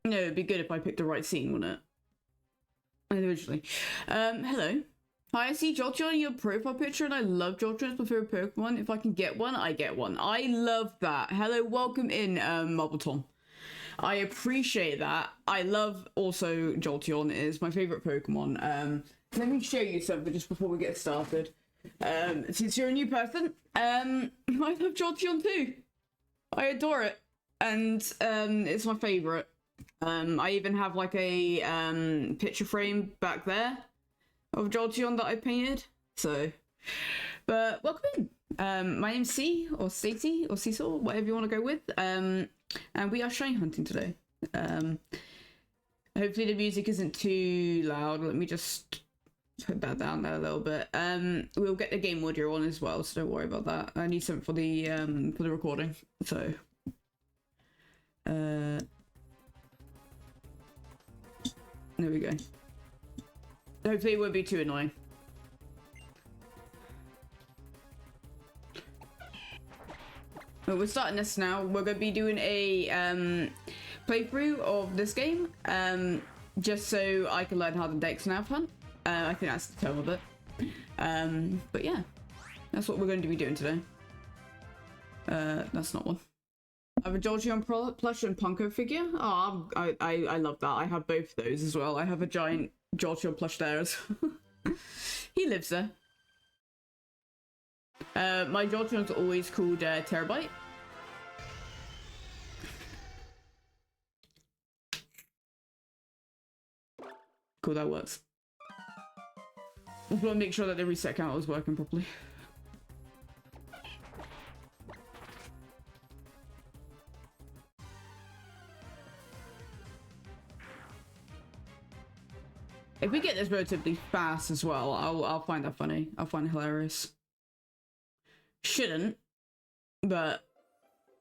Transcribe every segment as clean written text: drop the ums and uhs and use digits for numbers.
No, it'd be good if I picked the right scene, wouldn't it? Individually. Hello. Hi, I see Jolteon in your profile picture, and I love Jolteon. It's my favorite Pokemon. If I can get one, I get one. I love that. Hello, welcome in, Marble Tom. I appreciate that. I love also Jolteon. It is my favorite Pokemon. Let me show you something just before we get started. Since you're a new person, I love Jolteon too. I adore it, and it's my favorite. I even have like a picture frame back there of Jolteon that I painted. So, but welcome in. My name's C, or Stacey, or Cecil, whatever you want to go with. And we are shiny hunting today. Hopefully the music isn't too loud. Let me just put that down there a little bit. We'll get the game audio on as well, so don't worry about that. I need something for the recording. So, there we go. Hopefully it won't be too annoying. But we're starting this now. We're going to be doing a playthrough of this game, just so I can learn how the decks and have fun. I think that's the tone of it. But yeah, that's what we're going to be doing today. That's not one. I have a Jolteon plush and Punko figure. Oh, I love that. I have both of those as well. I have a giant Jolteon plush there as well. He lives there. My Jolteon's always called Terabyte. Cool, that works. Just want to make sure that the reset counter was working properly. If we get this relatively fast as well, I'll find that funny. I'll find it hilarious. Shouldn't, but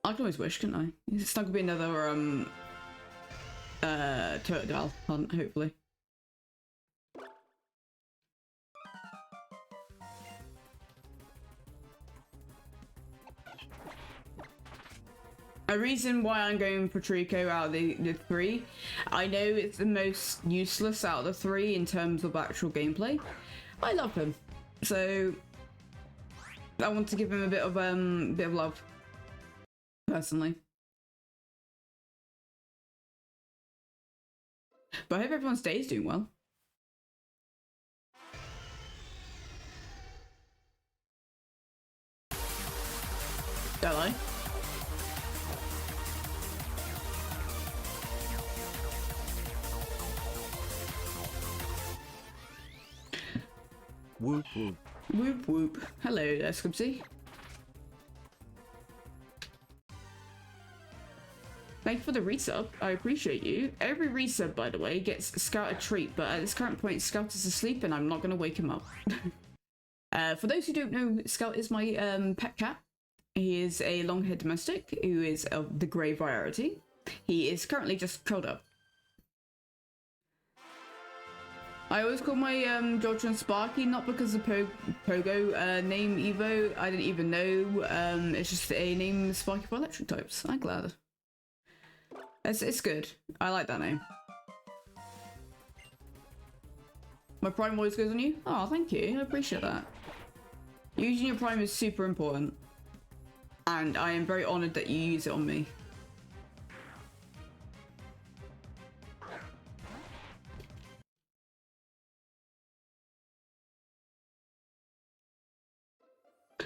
I can always wish, couldn't I? It's not gonna be another Totodile hunt, hopefully. A reason why I'm going for Trico out of the three, I know it's the most useless out of the three in terms of actual gameplay. I love him, so I want to give him a bit of love, personally. But I hope everyone's day is doing well. Don't lie. Whoop whoop. Whoop whoop. Hello there, Scripsy. Thank you for the resub. I appreciate you. Every resub, by the way, gets Scout a treat, but at this current point, Scout is asleep and I'm not going to wake him up. For those who don't know, Scout is my pet cat. He is a long-haired domestic who is of the grey variety. He is currently just curled up. I always call my Jolteon Sparky, not because of Pogo name Evo. I didn't even know. It's just a name Sparky for electric types. I'm glad. It's good. I like that name. My prime always goes on you. Oh, thank you. I appreciate that. Using your prime is super important, and I am very honoured that you use it on me.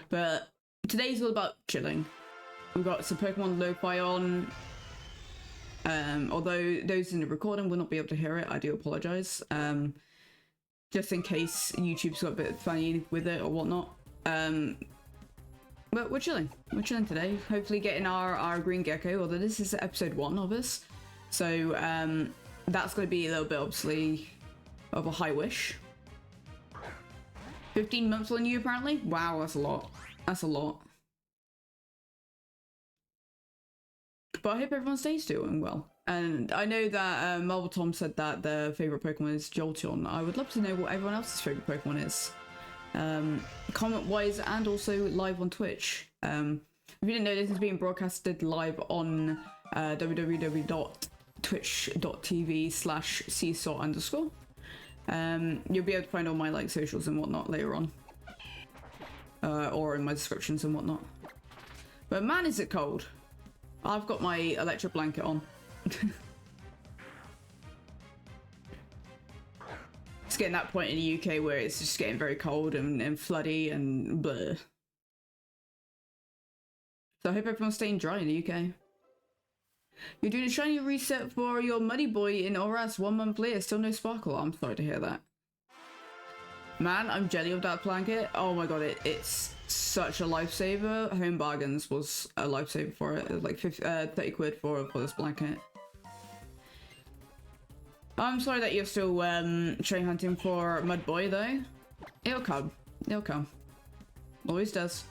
But today's all about chilling. We've got some Pokemon Lo-Fi on. Although those in the recording will not be able to hear it, I do apologise. Just in case YouTube's got a bit funny with it or whatnot. But we're chilling. We're chilling today. Hopefully getting our green gecko, although this is episode 1 of us. So that's going to be a little bit obviously of a high wish. 15 months on you apparently? Wow, that's a lot. That's a lot. But I hope everyone stays doing well. And I know that Marble Tom said that their favourite Pokemon is Jolteon. I would love to know what everyone else's favourite Pokemon is. Comment-wise and also live on Twitch. If you didn't know, this is being broadcasted live on www.twitch.tv twitch.tv/seesaw_. You'll be able to find all my like socials and whatnot later on. Or in my descriptions and whatnot. But man, is it cold. I've got my electric blanket on. It's getting that point in the UK where it's just getting very cold and floody and blah. So I hope everyone's staying dry in the UK. You're doing a shiny reset for your Muddy Boy in ORAS 1 month later, still no sparkle. I'm sorry to hear that. Man, I'm jelly of that blanket. Oh my god, it's such a lifesaver. Home Bargains was a lifesaver for it. It was like 30 quid for this blanket. I'm sorry that you're still train hunting for Mud Boy though. It'll come. It'll come. Always does.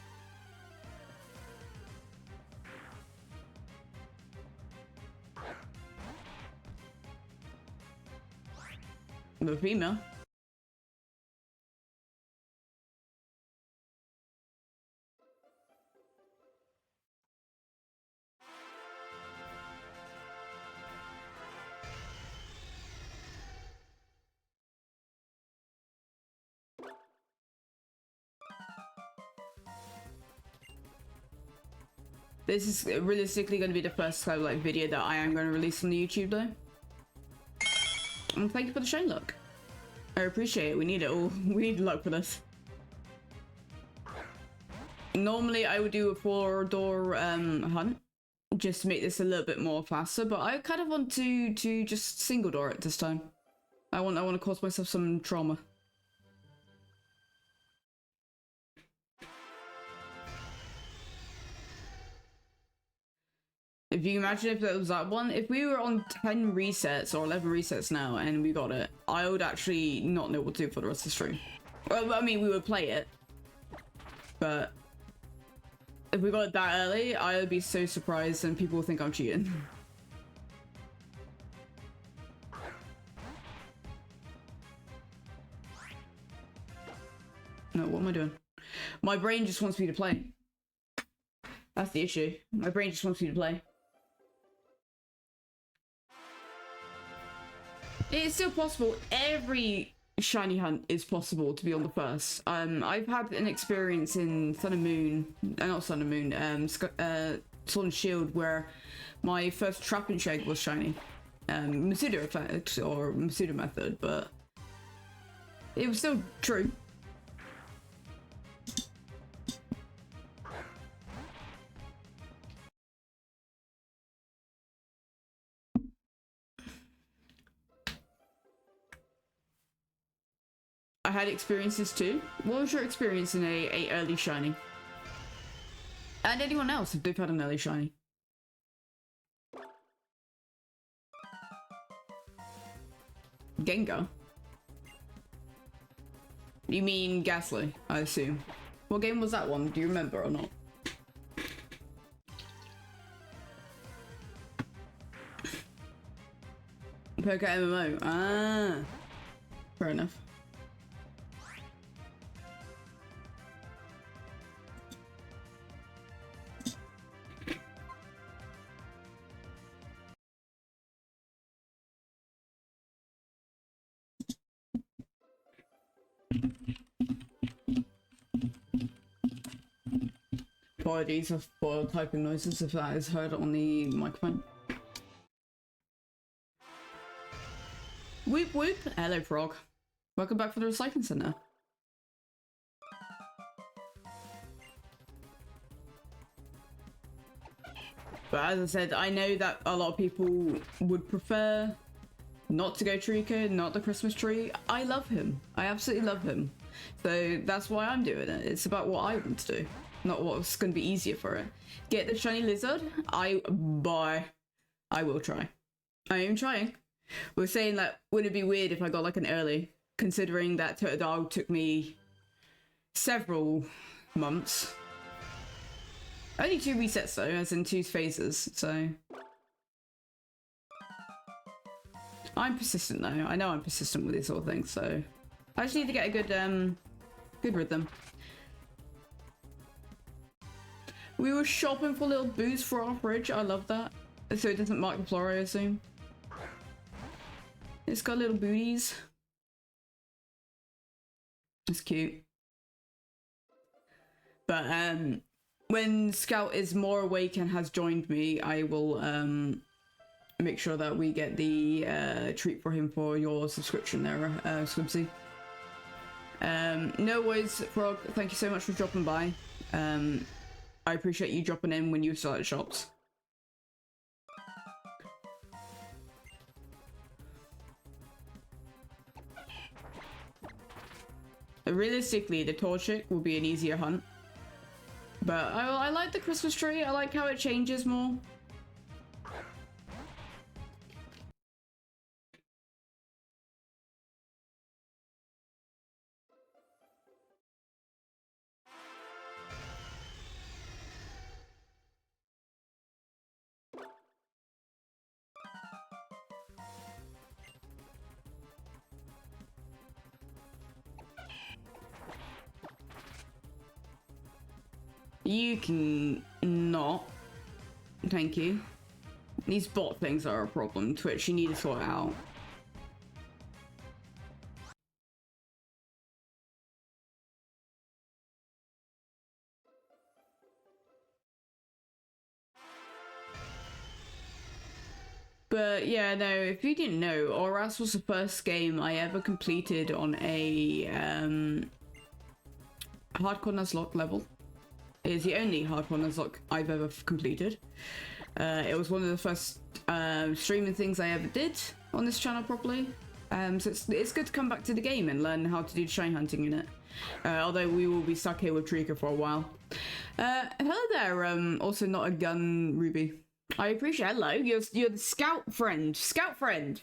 The female. This is realistically going to be the first kind of like video that I am going to release on the YouTube though. And thank you for the shine luck. I appreciate it. We need it all. We need luck for this. Normally I would do a 4-door hunt just to make this a little bit more faster, but I kind of want to just single door it this time. I want to cause myself some trauma. If you imagine if it was that one, if we were on 10 resets or 11 resets now and we got it, I would actually not know what to do for the rest of the stream. Well, I mean, we would play it, but if we got it that early, I would be so surprised and people would think I'm cheating. No, what am I doing? My brain just wants me to play. That's the issue. My brain just wants me to play. It's still possible. Every shiny hunt is possible to be on the first. I've had an experience in Sun and Moon, not Sun and Moon, Sword and Shield, where my first trap and shake was shiny. Masuda effect or Masuda method, but it was still true. I had experiences too. What was your experience in a early shiny? And anyone else if they've had an early shiny? Gengar? You mean Ghastly, I assume. What game was that one? Do you remember or not? Poker MMO. Ah. Fair enough. Apologies for typing noises if that is heard on the microphone. Whoop whoop! Hello Frog. Welcome back for the recycling center. But as I said, I know that a lot of people would prefer not to go Trico, not the Christmas tree. I love him. I absolutely love him. So that's why I'm doing it. It's about what I want to do, not what's going to be easier for it. Get the shiny lizard? I will try. I am trying. We're saying that would it be weird if I got like an early, considering that Totodile took me several months. Only 2 resets though, as in 2 phases, so. I'm persistent though. I know I'm persistent with these sort of things, so. I just need to get a good, good rhythm. We were shopping for little booze for our fridge. I love that. So it doesn't mark the floor, I assume. It's got little booties. It's cute. But when Scout is more awake and has joined me, I will make sure that we get the treat for him for your subscription there, Squibsy. No worries, Frog. Thank you so much for dropping by. I appreciate you dropping in when you start at shops. Realistically, the Torchic will be an easier hunt. But I like the Christmas tree. I like how it changes more. You can not. Thank you. These bot things are a problem, Twitch. You need to sort it out. But yeah, no, if you didn't know, ORAS was the first game I ever completed on a hardcore Nuzlocke level. It is the only hardcore Nuzlocke I've ever completed. It was one of the first streaming things I ever did on this channel properly. So it's good to come back to the game and learn how to do shine hunting in it. Although we will be stuck here with Trika for a while. Hello there, also not a gun Ruby. I appreciate. Hello, you're the scout friend. Scout friend.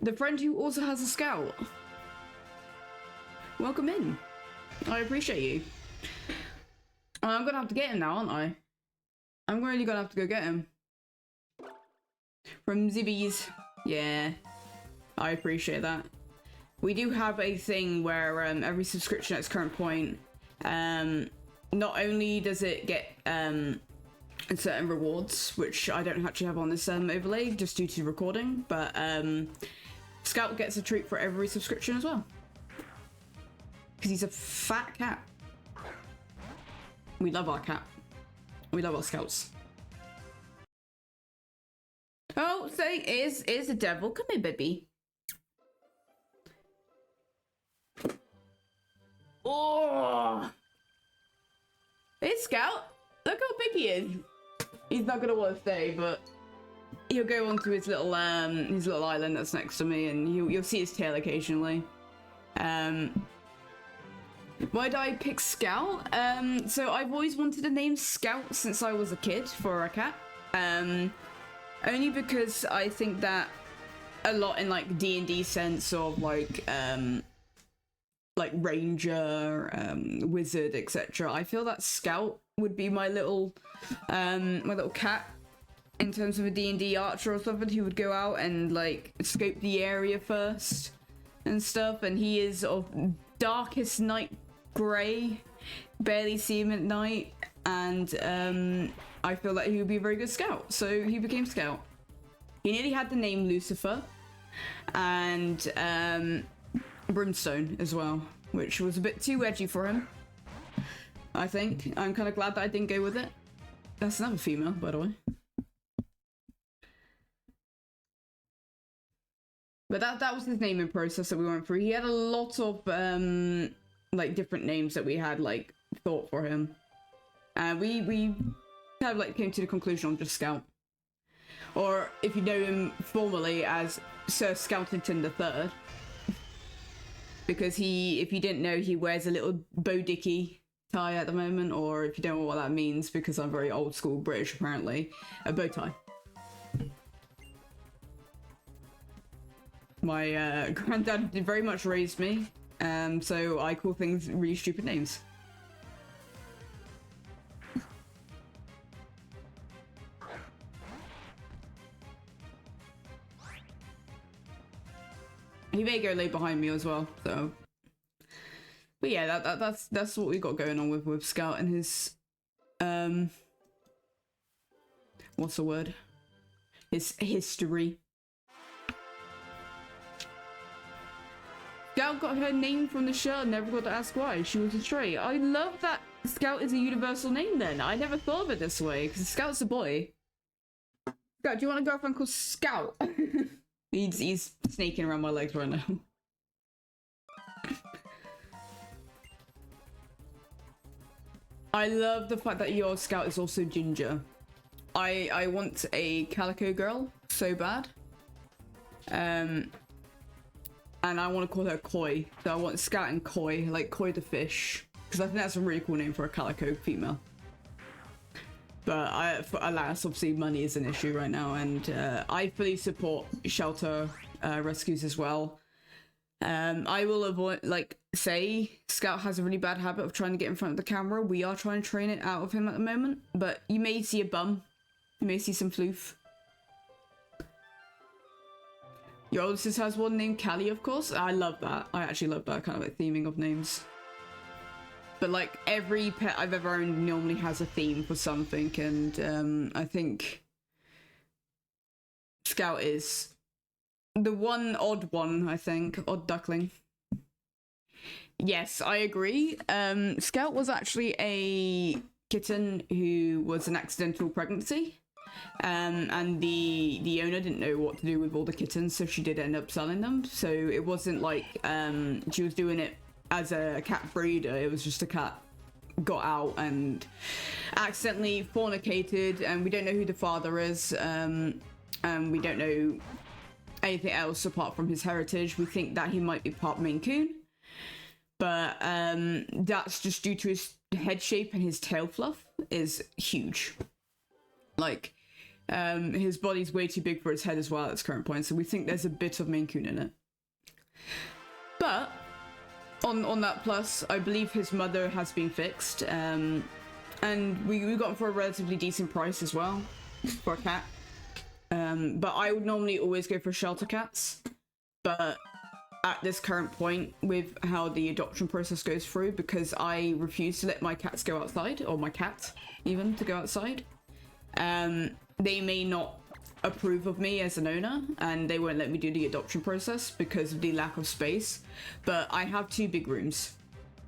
The friend who also has a scout. Welcome in. I appreciate you. I'm gonna have to get him now, aren't I? I'm really gonna have to go get him. From Zibbies. Yeah. I appreciate that. We do have a thing where every subscription at its current point, not only does it get certain rewards, which I don't actually have on this overlay just due to recording, but Scout gets a treat for every subscription as well. Because he's a fat cat. We love our cat. We love our Scouts. Oh, so is the devil. Come here, baby. Oh! Hey, Scout. Look how big he is. He's not gonna want to stay, but he'll go onto his little island that's next to me, and you'll see his tail occasionally. Why did I pick Scout? So I've always wanted to name Scout since I was a kid for a cat. Only because I think that a lot in like D&D sense of like ranger, wizard, etc. I feel that Scout would be my little cat in terms of a D&D archer or something who would go out and like scope the area first and stuff. And he is of darkest night grey, barely see him at night, and I feel that he would be a very good scout, so he became Scout. He nearly had the name Lucifer and Brimstone as well, which was a bit too edgy for him, I think. I'm kind of glad that I didn't go with it. That's another female, by the way. But that was his naming process that we went through. He had a lot of like different names that we had like thought for him, and we kind of like came to the conclusion on just Scout, or if you know him formally as Sir Scoutington III, because if you didn't know, he wears a little bow dicky tie at the moment, or if you don't know what that means, because I'm very old school British apparently, a bow tie. My granddad very much raised me, so I call things really stupid names. He may go lay behind me as well, so. But yeah, that's what we got going on with Scout and his what's the word? His history. Scout got her name from the show, never got to ask why. She was a stray. I love that Scout is a universal name then. I never thought of it this way, because Scout's a boy. Scout, do you want a girlfriend called Scout? he's snaking around my legs right now. I love the fact that your Scout is also ginger. I want a calico girl so bad. And I want to call her Koi. So I want Scout and Koi, like Koi the fish. Because I think that's a really cool name for a calico female. But alas, obviously money is an issue right now, and I fully support shelter rescues as well. I will avoid, like, say Scout has a really bad habit of trying to get in front of the camera. We are trying to train it out of him at the moment, but you may see a bum. You may see some floof. Your older sister has one named Callie, of course. I love that. I actually love that kind of like theming of names. But like every pet I've ever owned normally has a theme for something, and I think Scout is the one odd one, I think. Odd duckling. Yes, I agree. Scout was actually a kitten who was an accidental pregnancy. And the owner didn't know what to do with all the kittens, so she did end up selling them. So it wasn't like she was doing it as a cat breeder. It was just a cat got out and accidentally fornicated, and we don't know who the father is, and we don't know anything else apart from his heritage. We think that he might be part Maine Coon, but that's just due to his head shape, and his tail fluff is huge. Like, his body's way too big for his head as well at its current point, so we think there's a bit of Maine Coon in it. But on that plus, I believe his mother has been fixed, and we got him for a relatively decent price as well for a cat. But I would normally always go for shelter cats, but at this current point with how the adoption process goes through, because I refuse to let my cats go outside, or my cat even to go outside, they may not approve of me as an owner, and they won't let me do the adoption process because of the lack of space. But I have 2 big rooms.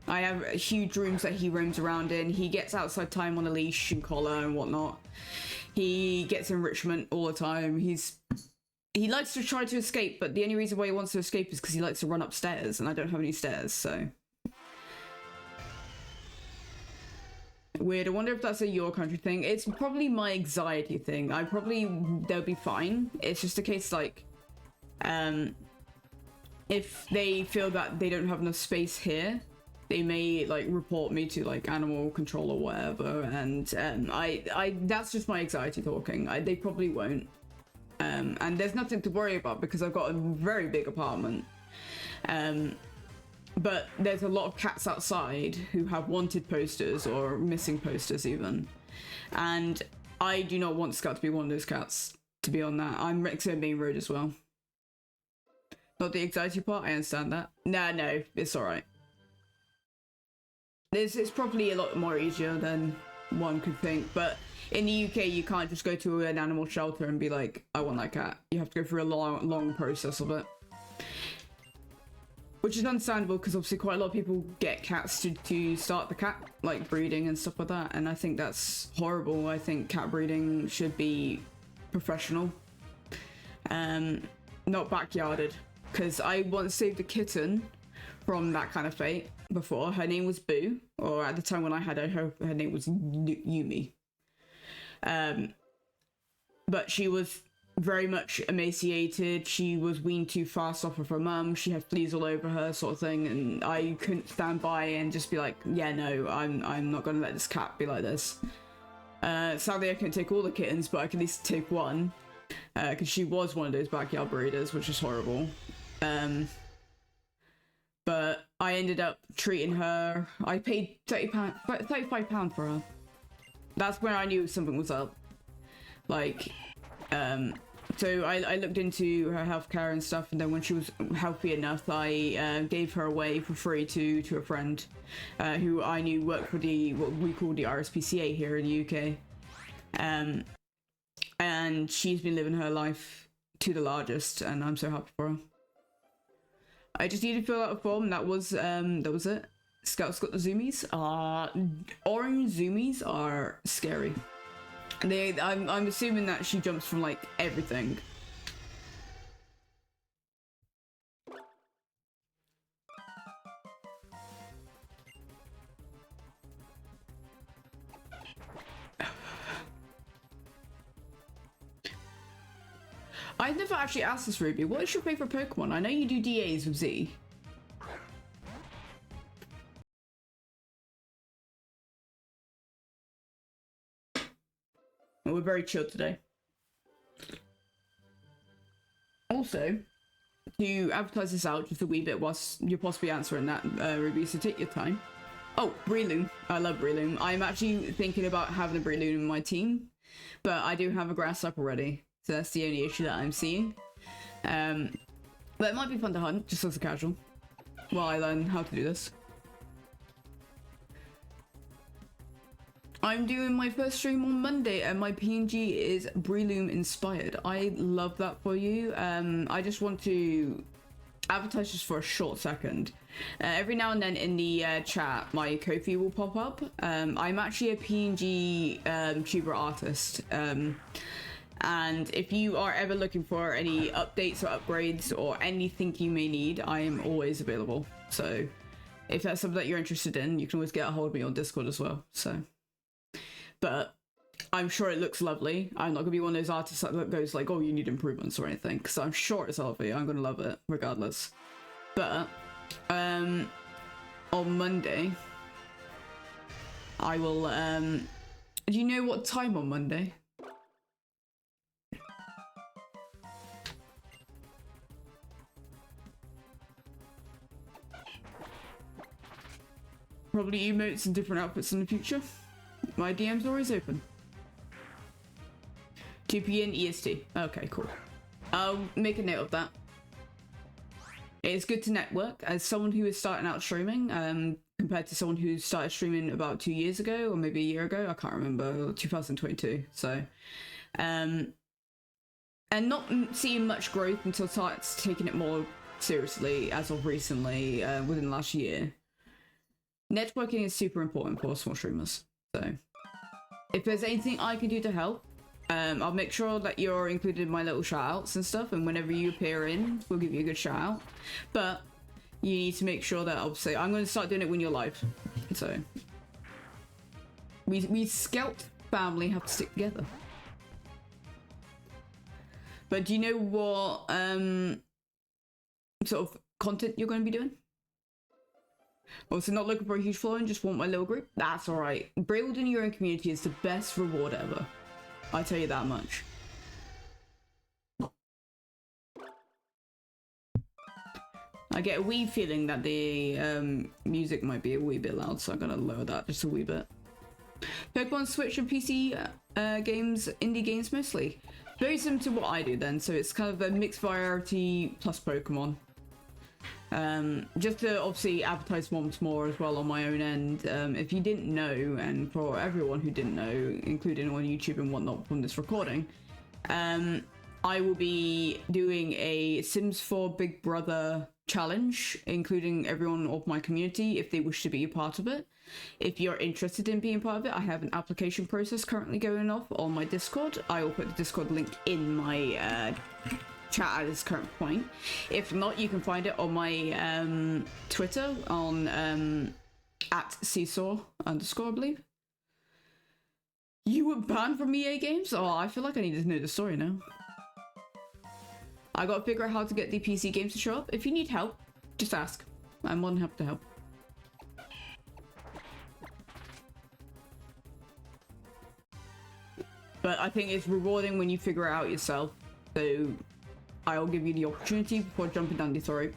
I have huge rooms that he roams around in. He gets outside time on a leash and collar and whatnot. He gets enrichment all the time. He likes to try to escape, but the only reason why he wants to escape is because he likes to run upstairs, and I don't have any stairs, so. Weird. I wonder if that's a your country thing. It's probably my anxiety thing. They'll be fine. It's just a case like, if they feel that they don't have enough space here, they may like report me to like animal control or whatever. And that's just my anxiety talking. They probably won't. And there's nothing to worry about because I've got a very big apartment. But there's a lot of cats outside who have wanted posters or missing posters even. And I do not want Scout to be one of those cats, to be on that. I'm next to a main road as well. Not the anxiety part, I understand that. No, it's alright. It's probably a lot more easier than one could think, but in the UK you can't just go to an animal shelter and be like, I want that cat. You have to go through a long process of it. Which is understandable because obviously quite a lot of people get cats to start the cat, like breeding and stuff like that, and I think that's horrible. I think cat breeding should be professional, not backyarded, because I once saved a kitten from that kind of fate before. Her name was Boo, or at the time when I had her name was Yumi. But she was very much emaciated. She was weaned too fast off of her mum. She had fleas all over her, sort of thing, and I couldn't stand by and just be like, yeah, no, I'm not gonna let this cat be like this. Sadly, I couldn't take all the kittens, but I could at least take one, because she was one of those backyard breeders, which is horrible. But I ended up treating her. I paid £35 for her. That's when I knew something was up. Like, so I looked into her healthcare and stuff, and then when she was healthy enough, I gave her away for free to a friend who I knew worked for what we call the RSPCA here in the UK. And she's been living her life to the largest, and I'm so happy for her. I just need to fill out a form. That was it. Scout's got the zoomies. Orange zoomies are scary. I'm assuming that she jumps from like everything. I've never actually asked this, Ruby. What is your favorite Pokemon? I know you do DAs with Z. We're very chill today. Also, to advertise this out just a wee bit whilst you're possibly answering that, Ruby, so take your time. Oh, Breloom. I love Breloom. I'm actually thinking about having a Breloom in my team, but I do have a grass up already, so that's the only issue that I'm seeing. But it might be fun to hunt, just as a casual, while I learn how to do this. I'm doing my first stream on Monday and my PNG is Breloom inspired. I love that for you. I just want to advertise just for a short second. Every now and then in the chat, my Ko-fi will pop up. I'm actually a PNG tuber artist. And if you are ever looking for any updates or upgrades or anything you may need, I am always available. So if that's something that you're interested in, you can always get a hold of me on Discord as well. So. But I'm sure it looks lovely. I'm not gonna be one of those artists that goes like, oh, you need improvements or anything, because I'm sure it's lovely. I'm gonna love it regardless. But on Monday I will do you know what time on Monday? Probably emotes and different outfits in the future. My DM's always open. 2 p.m. EST. Okay, cool. I'll make a note of that. It's good to network. As someone who is starting out streaming, compared to someone who started streaming about 2 years ago, or maybe a year ago, I can't remember, 2022. So, and not seeing much growth until starts taking it more seriously as of recently, within the last year. Networking is super important for small streamers. So, if there's anything I can do to help, I'll make sure that you're included in my little shout-outs and stuff, and whenever you appear in, we'll give you a good shout-out. But you need to make sure that, obviously, I'm going to start doing it when you're live. So, we Scout family have to stick together. But do you know what sort of content you're going to be doing? Also, not looking for a huge following, just want my little group? That's alright. Building your own community is the best reward ever. I tell you that much. I get a wee feeling that the music might be a wee bit loud, so I'm gonna lower that just a wee bit. Pokemon Switch and PC games, indie games mostly. Very similar to what I do then, so it's kind of a mixed variety plus Pokemon. Just to obviously advertise once more as well on my own end, if you didn't know, and for everyone who didn't know, including on YouTube and whatnot from this recording, I will be doing a Sims 4 Big Brother challenge, including everyone of my community if they wish to be a part of it. If you're interested in being part of it, I have an application process currently going off on my Discord. I will put the Discord link in my chat at this current point. If not, you can find it on my Twitter on @seesaw_, I believe. You were banned from EA games? Oh, I feel like I need to know the story now. I gotta figure out how to get the PC games to show up. If you need help, just ask. I'm more than happy to help. But I think it's rewarding when you figure it out yourself. So I'll give you the opportunity before jumping down the throat.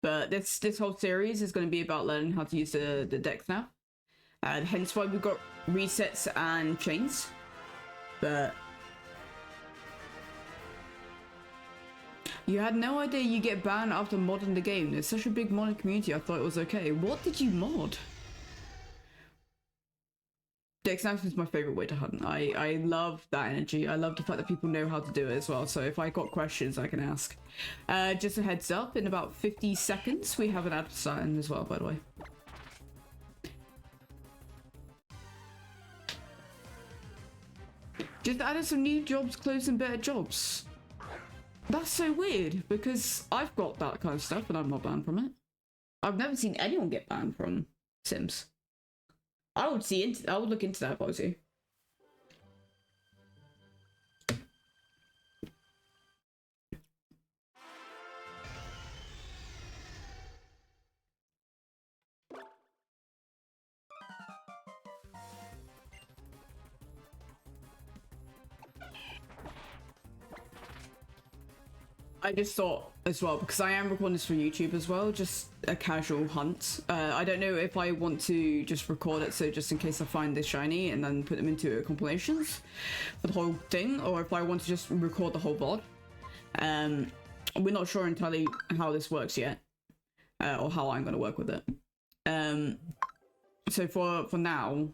But this whole series is going to be about learning how to use the deck now. Hence why we've got resets and chains. But you had no idea you get banned after modding the game. There's such a big modding community, I thought it was okay. What did you mod? Dex Knife is my favorite way to hunt. I love that energy. I love the fact that people know how to do it as well. So if I got questions, I can ask. Just a heads up, in about 50 seconds, we have an ad starting as well, by the way. Just added some new jobs, closed some better jobs. That's so weird because I've got that kind of stuff and I'm not banned from it. I've never seen anyone get banned from Sims. I would look into that if I was you. I just thought as well, because I am recording this for YouTube as well, just a casual hunt. I don't know if I want to just record it, so just in case I find this shiny and then put them into compilations for the whole thing, or if I want to just record the whole VOD. We're not sure entirely how this works yet, or how I'm going to work with it. So for now,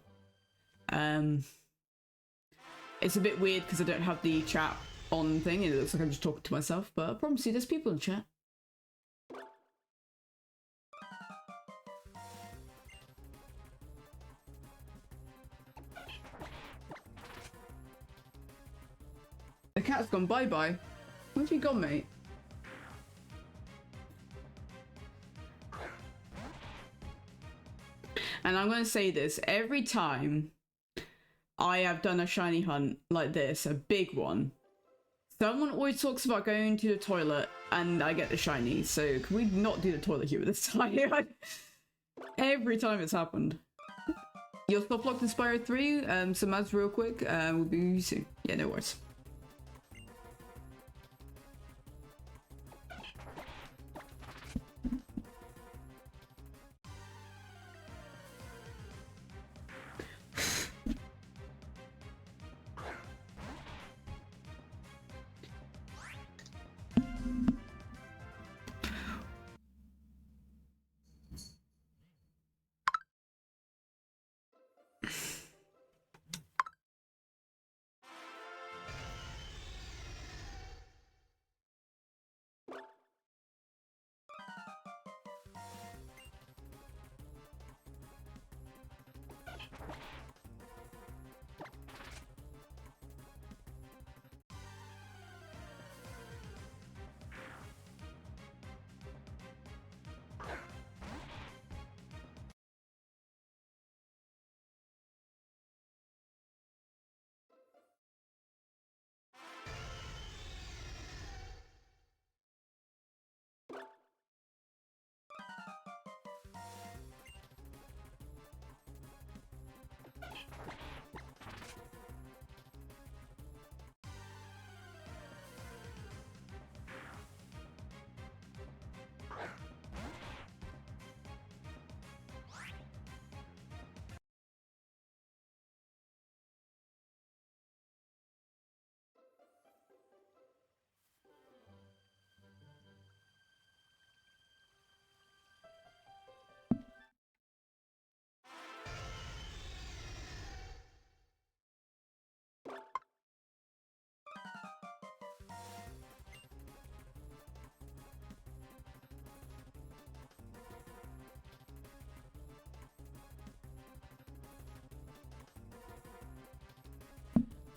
it's a bit weird because I don't have the chat on thing and it looks like I'm just talking to myself, but I promise you there's people in chat. The cat's gone bye-bye. Where have you gone, mate? And I'm going to say this, every time I have done a shiny hunt like this, a big one, someone always talks about going to the toilet and I get the shiny, so can we not do the toilet humor this time? Every time it's happened. You'll stop locked in Spyro 3, some ads real quick, we'll be with you soon. Yeah, no worries.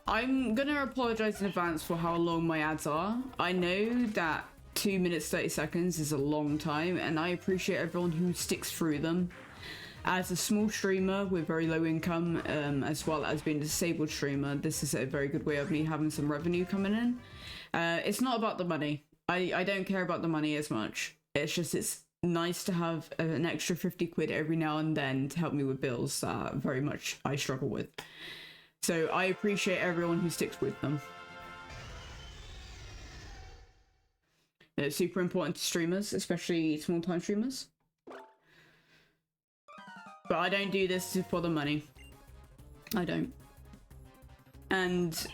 I'm gonna apologize in advance for how long my ads are. I know that 2 minutes 30 seconds is a long time and I appreciate everyone who sticks through them. As a small streamer with very low income, as well as being a disabled streamer, this is a very good way of me having some revenue coming in. It's not about the money. I don't care about the money as much. It's just it's nice to have an extra 50 quid every now and then to help me with bills that very much I struggle with. So I appreciate everyone who sticks with them. It's super important to streamers, especially small-time streamers. But I don't do this for the money. I don't. And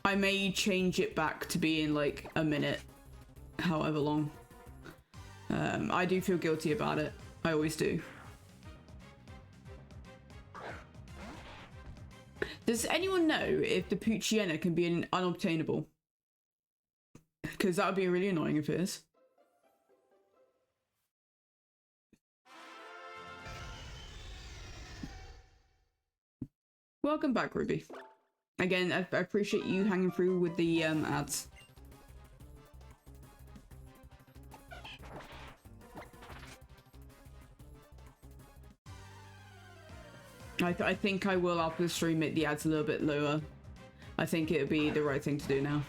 I may change it back to being like a minute, however long. I do feel guilty about it. I always do. Does anyone know if the Poochyena can be an unobtainable? Because that would be really annoying if it is. Welcome back, Ruby. Again, I appreciate you hanging through with the ads. I think I will, after the stream, make the ads a little bit lower. I think it would be the right thing to do now.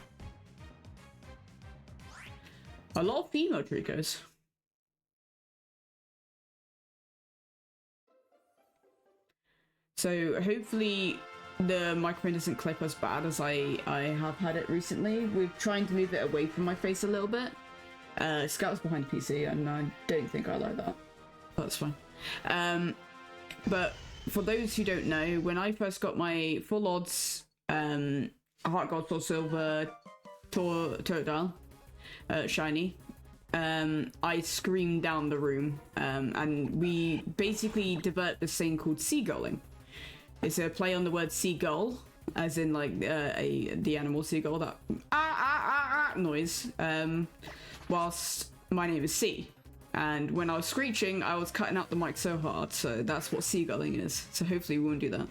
A lot of female Tricos. So hopefully the microphone doesn't clip as bad as I have had it recently. We're trying to move it away from my face a little bit. Scout's behind the PC and I don't think I like that. That's fine. But for those who don't know, when I first got my full odds Heart Gold or Silver Totodile Shiny, I screamed down the room, and we basically developed this thing called seagulling. It's a play on the word seagull, as in like the animal seagull, that noise, whilst my name is C. And when I was screeching, I was cutting out the mic so hard, so that's what seagulling is. So hopefully we won't do that.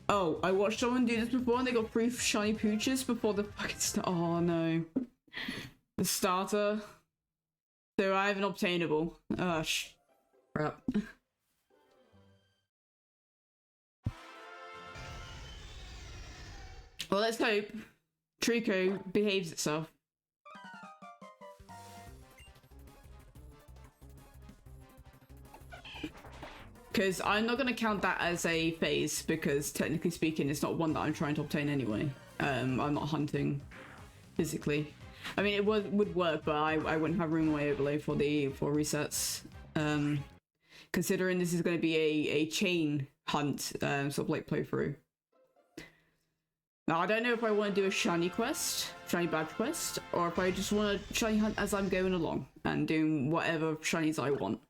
Oh, I watched someone do this before and they got 3 shiny pooches before the fucking start. Oh no. The starter. So I have an obtainable. Oh, crap. Well, let's hope Trico behaves itself. Because I'm not going to count that as a phase, because technically speaking, it's not one that I'm trying to obtain anyway. I'm not hunting physically. I mean, it would work, but I wouldn't have room away overlay for resets. Considering this is going to be a chain hunt, sort of like playthrough. Now, I don't know if I want to do a shiny quest, shiny badge quest, or if I just want to shiny hunt as I'm going along and doing whatever shinies I want.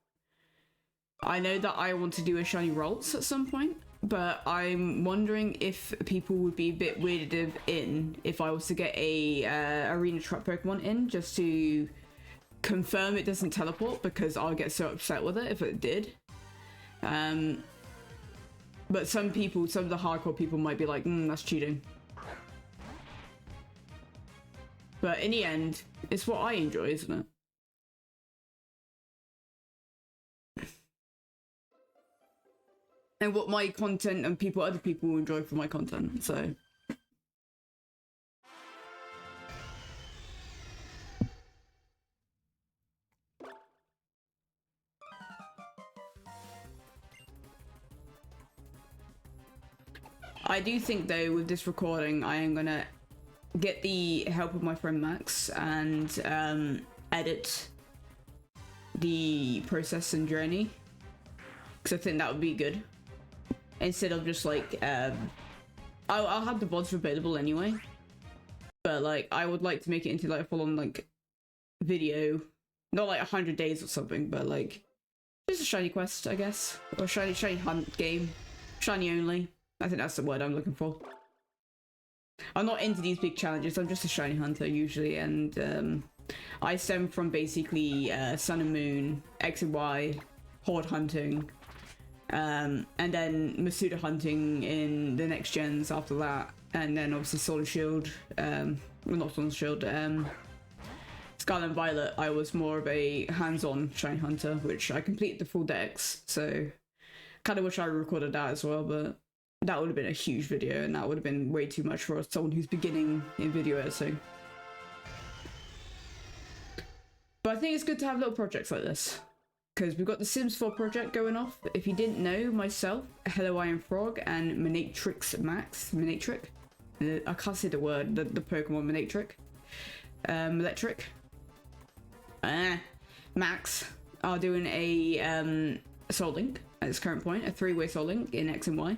I know that I want to do a shiny Rolls at some point, but I'm wondering if people would be a bit weirded in if I was to get a arena trap Pokemon in just to confirm it doesn't teleport, because I'll get so upset with it if it did. But some of the hardcore people might be like, that's cheating. But in the end, it's what I enjoy, isn't it? And what my content and other people enjoy from my content, so. I do think though, with this recording, I am gonna get the help of my friend Max and edit the process and journey, because I think that would be good. Instead of just like, I'll have the VODs available anyway, but like I would like to make it into like a full-on like video, not like 100 days or something, but like just a shiny quest, I guess, or shiny hunt game, shiny only. I think that's the word I'm looking for. I'm not into these big challenges. I'm just a shiny hunter usually, and I stem from basically Sun and Moon, X and Y, Horde hunting. And then Masuda hunting in the next gens after that, and then obviously Sword and Shield, well not Sword and Shield, Scarlet and Violet. I was more of a hands-on shiny hunter, which I completed the full decks, so kind of wish I recorded that as well, but that would have been a huge video and that would have been way too much for someone who's beginning in video editing. But I think it's good to have little projects like this, because we've got the Sims 4 project going off. If you didn't know, myself, Hello I Am Frog, and Minatrix Max, Minatric, I can't say the word, the Pokemon Minatric, Electric, Max, are doing a Soul Link at this current point, a 3-way Soul Link in X and Y.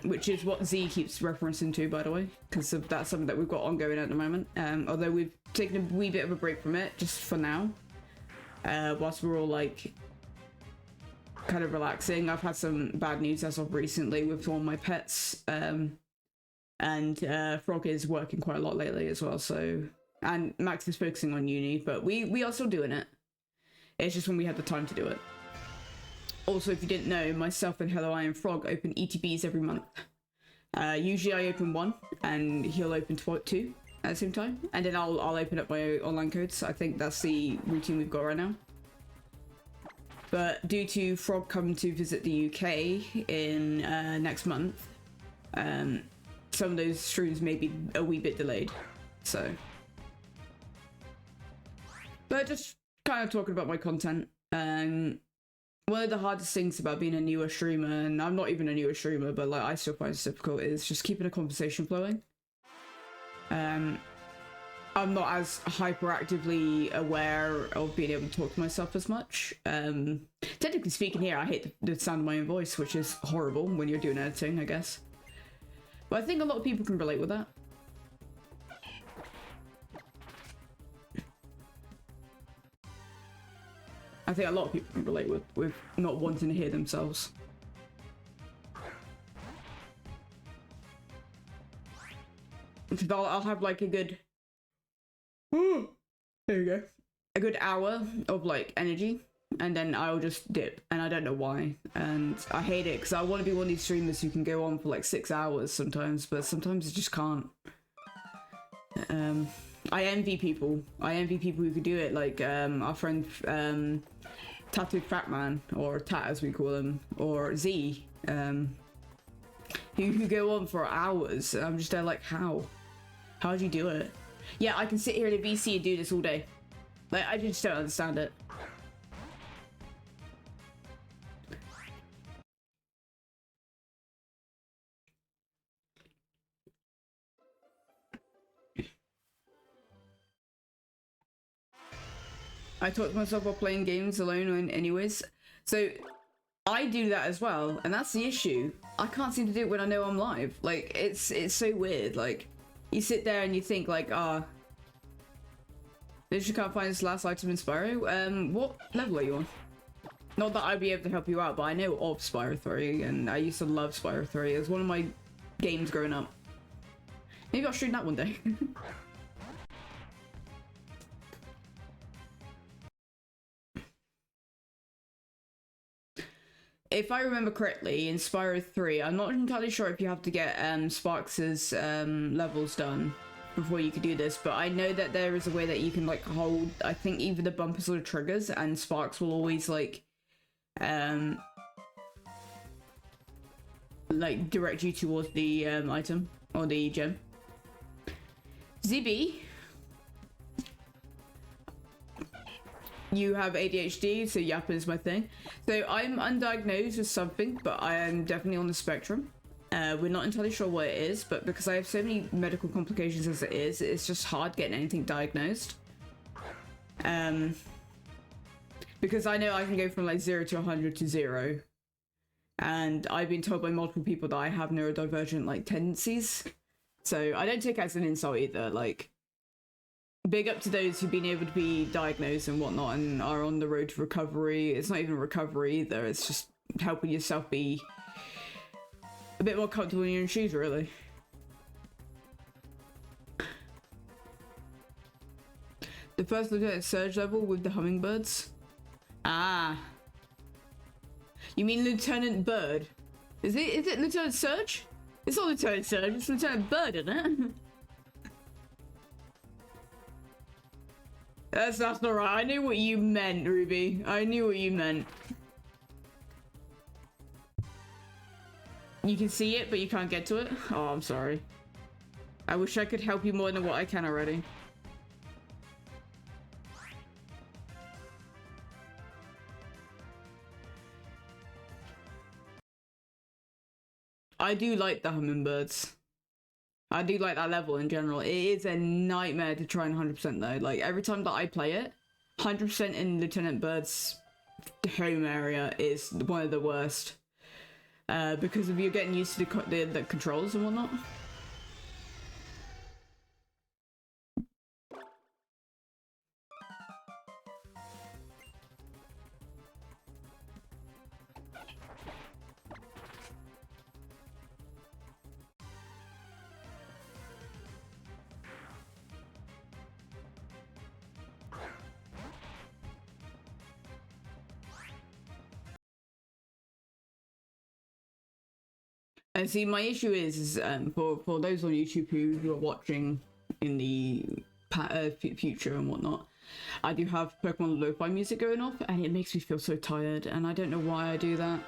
Which is what Z keeps referencing to, by the way, because that's something that we've got ongoing at the moment, although we've taken a wee bit of a break from it, just for now. Whilst we're all like kind of relaxing. I've had some bad news as of recently with one of my pets, and Frog is working quite a lot lately as well. So, and Max is focusing on uni, but we are still doing it. It's just when we had the time to do it. Also, if you didn't know, myself and Hello I Am Frog open ETBs every month. Usually I open one, and he'll open two at the same time, and then I'll open up my online codes. I think that's the routine we've got right now. But due to Frog coming to visit the UK in next month, some of those streams may be a wee bit delayed. So, but just kind of talking about my content. One of the hardest things about being a newer streamer, and I'm not even a newer streamer, but like I still find it difficult, is just keeping a conversation flowing. I'm not as hyperactively aware of being able to talk to myself as much. Technically speaking here, I hate the sound of my own voice, which is horrible when you're doing editing, I guess. But I think a lot of people can relate with that. I think a lot of people can relate with not wanting to hear themselves. Because I'll have like a good... there you go. A good hour of like energy, and then I'll just dip, and I don't know why. And I hate it, because I want to be one of these streamers who can go on for like 6 hours sometimes, but sometimes I just can't. I envy people. I envy people who could do it, like our friend Tattooed Fat Man, or Tat as we call him, or Z, who go on for hours. I'm just there like, how? How do you do it? Yeah, I can sit here in a VC and do this all day. Like, I just don't understand it. I talk to myself while playing games alone anyways. So I do that as well, and that's the issue. I can't seem to do it when I know I'm live. Like, it's so weird. Like, you sit there and you think like, literally can't find this last item in Spyro. What level are you on? Not that I'd be able to help you out, but I know of Spyro 3, and I used to love Spyro 3. It was one of my games growing up. Maybe I'll stream that one day. If I remember correctly, in Spyro 3, I'm not entirely sure if you have to get Sparx's levels done before you could do this, but I know that there is a way that you can like hold, I think, either the bumpers or the triggers, and Sparx will always like direct you towards the item or the gem. ZB, you have ADHD, so yapping is my thing. So I'm undiagnosed with something, but I am definitely on the spectrum. We're not entirely sure what it is, but because I have so many medical complications as it is, it's just hard getting anything diagnosed. Because I know I can go from like 0 to 100 to 0. And I've been told by multiple people that I have neurodivergent like tendencies. So I don't take it as an insult either. Like, big up to those who've been able to be diagnosed and whatnot and are on the road to recovery. It's not even recovery either, it's just helping yourself be a bit more comfortable in your own shoes, really. The first Lieutenant Surge level with the hummingbirds? Ah. You mean Lieutenant Bird? Is it Lieutenant Surge? It's not Lieutenant Surge, it's Lieutenant Bird, isn't it? That's not right. I knew what you meant, Ruby. I knew what you meant. You can see it, but you can't get to it? Oh, I'm sorry. I wish I could help you more than what I can already. I do like the hummingbirds. I do like that level in general. It is a nightmare to try and 100% though. Like, every time that I play it, 100% in Lieutenant Bird's home area is one of the worst. Because of you getting used to the controls and whatnot. And see, my issue is for those on YouTube who are watching in the future and whatnot, I do have Pokemon lo-fi music going off, and it makes me feel so tired, and I don't know why I do that.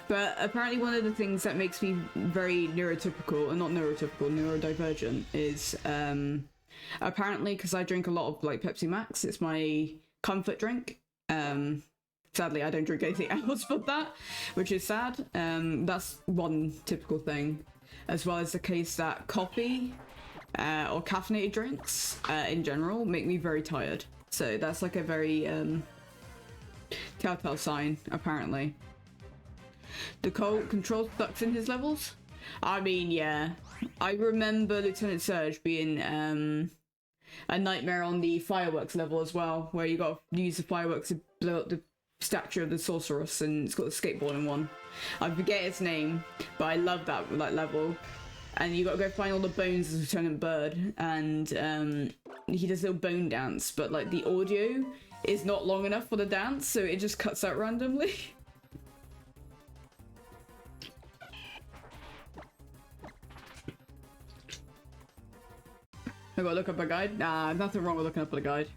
But apparently one of the things that makes me very neurotypical, and not neurotypical, neurodivergent, is apparently because I drink a lot of like Pepsi Max. It's my comfort drink. Sadly, I don't drink anything else but that, which is sad. That's one typical thing, as well as the case that coffee or caffeinated drinks in general make me very tired. So that's like a very telltale sign, apparently. The control sucks in his levels. I mean, yeah. I remember Lieutenant Surge being a nightmare on the fireworks level as well, where you got to use the fireworks to blow up the statue of the sorceress, and it's got the skateboarding one. I forget its name, but I love that level. And you got to go find all the bones of Lieutenant Bird, and he does a little bone dance, but like the audio is not long enough for the dance, so it just cuts out randomly. I gotta look up a guide. Nah, nothing wrong with looking up a guide.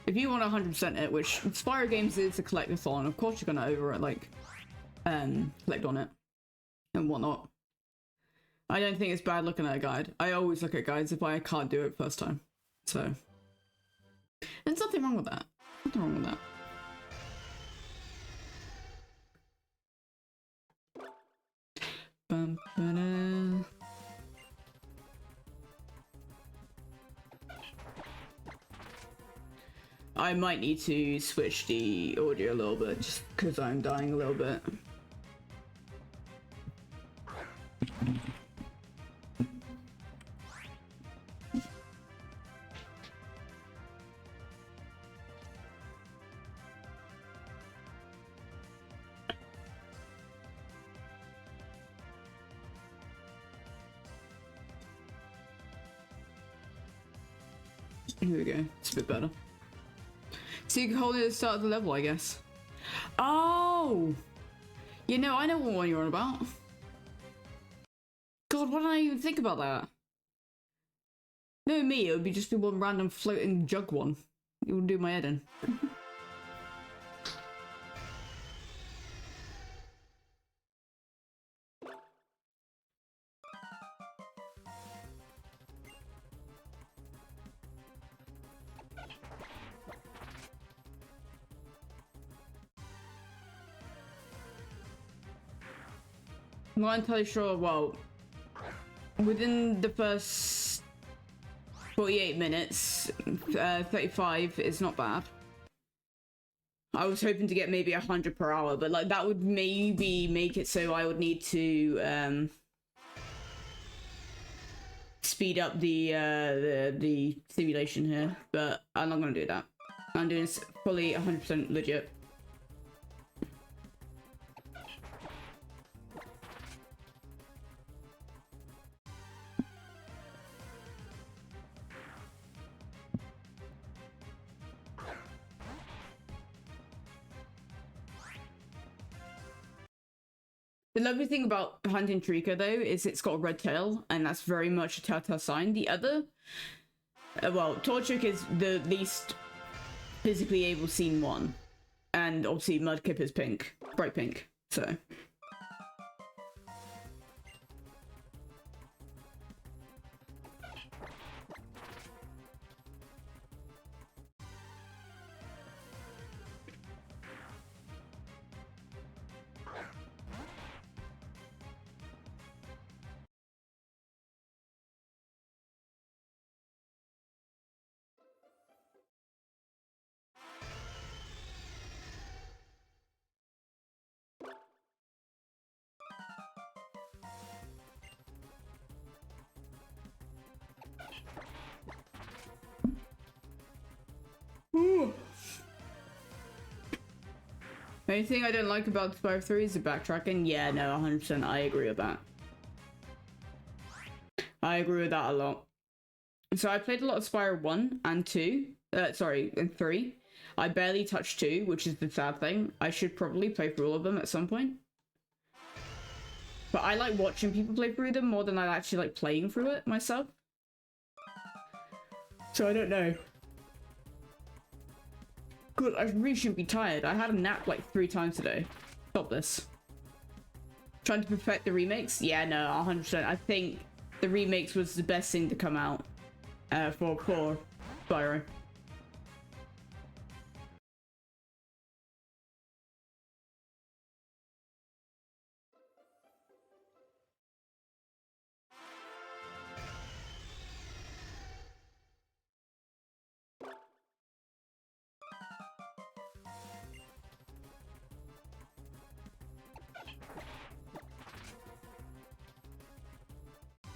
If you want to 100% it, which Spyro Games is a collectathon, of course you're gonna collect on it and whatnot. I don't think it's bad looking at a guide. I always look at guides if I can't do it first time. So there's nothing wrong with that. Nothing wrong with that. Bum-ba-da. I might need to switch the audio a little bit just because I'm dying a little bit. Here we go. It's a bit better. So you can hold it at the start of the level, I guess. Oh! You know, I know what one you're on about. God, why didn't I even think about that? No, me, it would be just be one random floating jug one. It would do my head in. I'm not entirely sure, well, within the first 48 minutes, 35 is not bad. I was hoping to get maybe 100 per hour, but like that would maybe make it so I would need to speed up the simulation here, but I'm not gonna do that. I'm doing this fully 100% legit. The lovely thing about hunting Trika, though, is it's got a red tail, and that's very much a telltale sign. The other, well, Torchic is the least physically able seen one, and obviously Mudkip is pink, bright pink, so. Ooh. The only thing I don't like about Spyro 3 is the backtracking. Yeah, no, 100%. I agree with that. I agree with that a lot. So I played a lot of Spyro 1 and 2. And 3. I barely touched 2, which is the sad thing. I should probably play through all of them at some point. But I like watching people play through them more than I actually like playing through it myself. So I don't know. Good, I really shouldn't be tired. I had a nap like 3 times today. Stop this. Trying to perfect the remakes? Yeah, no, 100%. I think the remakes was the best thing to come out for Spyro.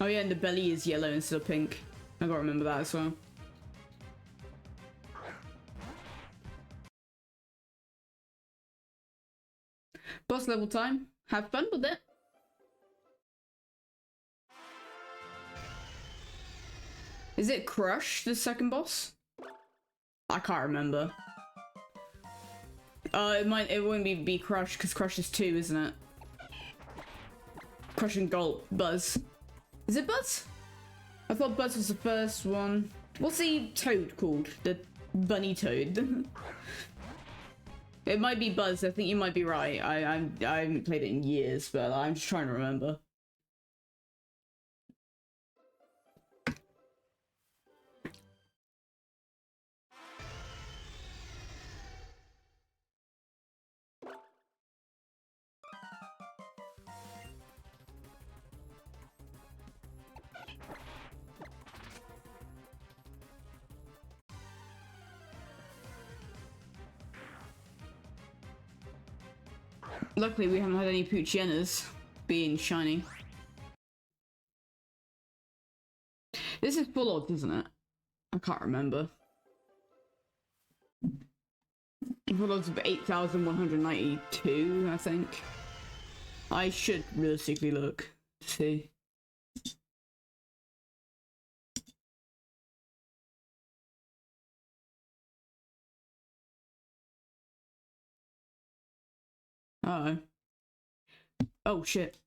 Oh yeah, and the belly is yellow instead of pink. I gotta remember that as well. Boss level time. Have fun with it. Is it Crush, the second boss? I can't remember. It wouldn't be Crush, because Crush is 2, isn't it? Crush and Gulp. Buzz. Is it Buzz? I thought Buzz was the first one. What's the toad called? The bunny toad. It might be Buzz. I think you might be right. I haven't played it in years, but I'm just trying to remember. Luckily, we haven't had any Poochienas being shiny. This is full odds, isn't it? I can't remember. Full odds of 8,192, I think. I should realistically look to see. Uh-oh. Oh, shit.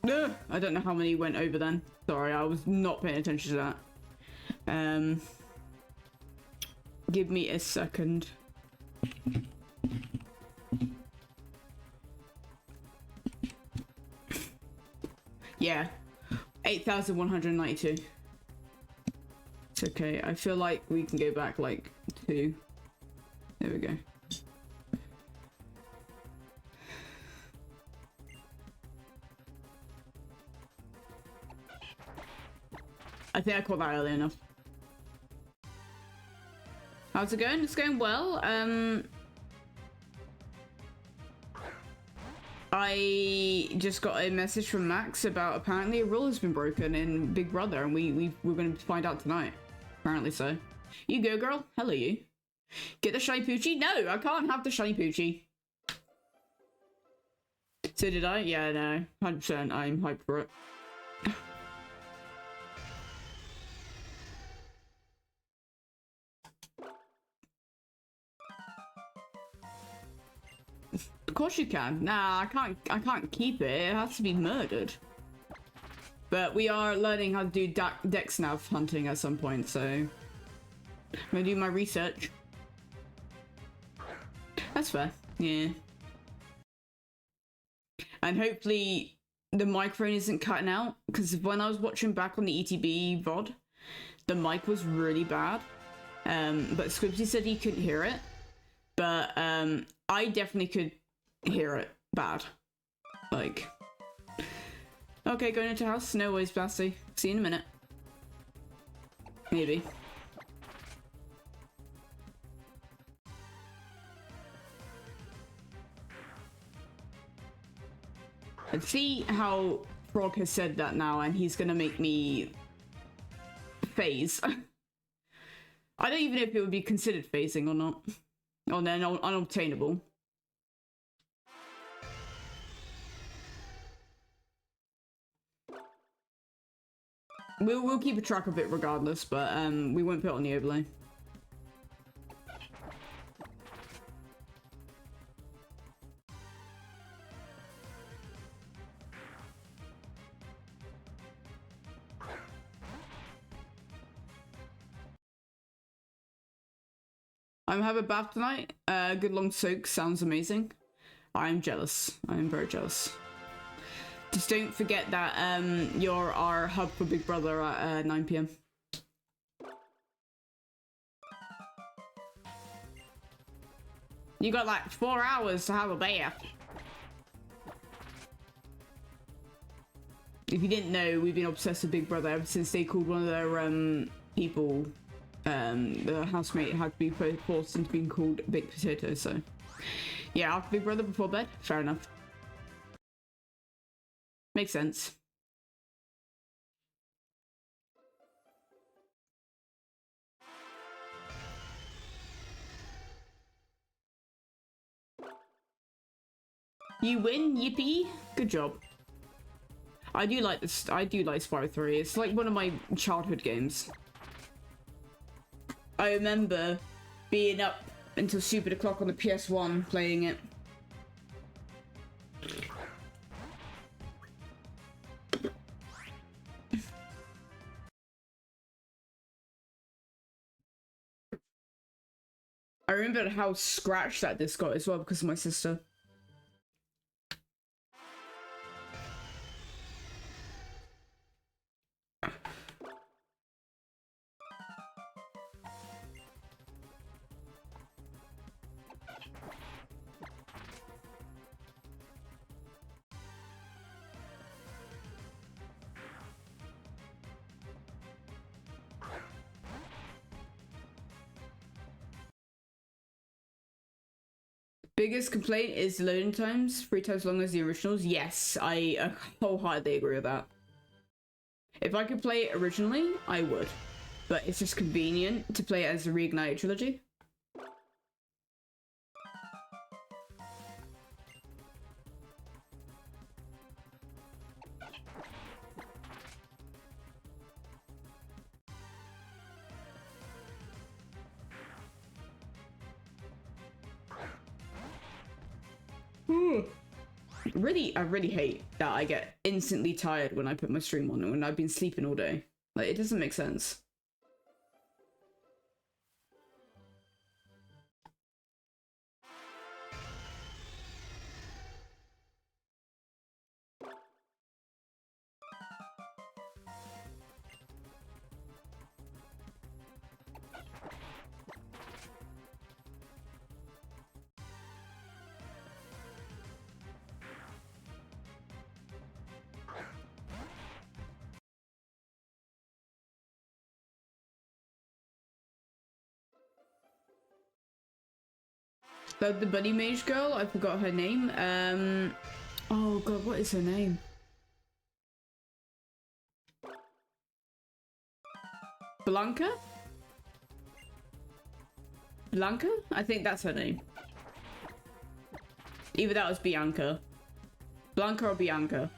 Ugh, I don't know how many went over then. Sorry, I was not paying attention to that. Give me a second. Yeah. 8,192. It's okay. I feel like we can go back like 2. There we go. I think I caught that early enough. How's it going? It's going well. I just got a message from Max about apparently a rule has been broken in Big Brother, and we're going to find out tonight. Apparently so. You go, girl. Hello, you. Get the shiny Poochie? No, I can't have the shiny Poochie. So did I? Yeah, no. 100%. I'm hyped for it. Of course you can. Nah, I can't keep it. It has to be murdered. But we are learning how to do dex nav hunting at some point, so I'm gonna do my research. That's fair. Yeah. And hopefully the microphone isn't cutting out, because when I was watching back on the ETB VOD, the mic was really bad. But Squibsy said he couldn't hear it. But I definitely could hear it bad. Like, okay, going into house. No worries, Blasty. See you in a minute. Maybe. And see how Frog has said that now, and he's gonna make me phase. I don't even know if it would be considered phasing or not. Oh, they're unobtainable. We'll keep a track of it regardless, but we won't put it on the overlay. I'm having a bath tonight. Good long soak sounds amazing. I'm jealous. I'm very jealous. Just don't forget that you're our hub for Big Brother at 9 PM. You got like 4 hours to have a bath. If you didn't know, we've been obsessed with Big Brother ever since they called one of their people, the housemate had to be forced into being called Big Potato, so. Yeah, after Big Brother, before bed? Fair enough. Makes sense. You win, yippee! Good job. I do like this. I do like Spyro 3. It's like one of my childhood games. I remember being up until stupid o'clock on the PS1 playing it. I remember how scratched that disc got as well because of my sister. Biggest complaint is the loading times, 3 times longer as the originals. Yes, I wholeheartedly agree with that. If I could play it originally, I would. But it's just convenient to play it as a Reignited trilogy. I really hate that I get instantly tired when I put my stream on and when I've been sleeping all day. Like, it doesn't make sense. The bunny mage girl, I forgot her name. Oh god, what is her name? Blanca? Blanca? I think that's her name. Either that was Bianca. Blanca or Bianca.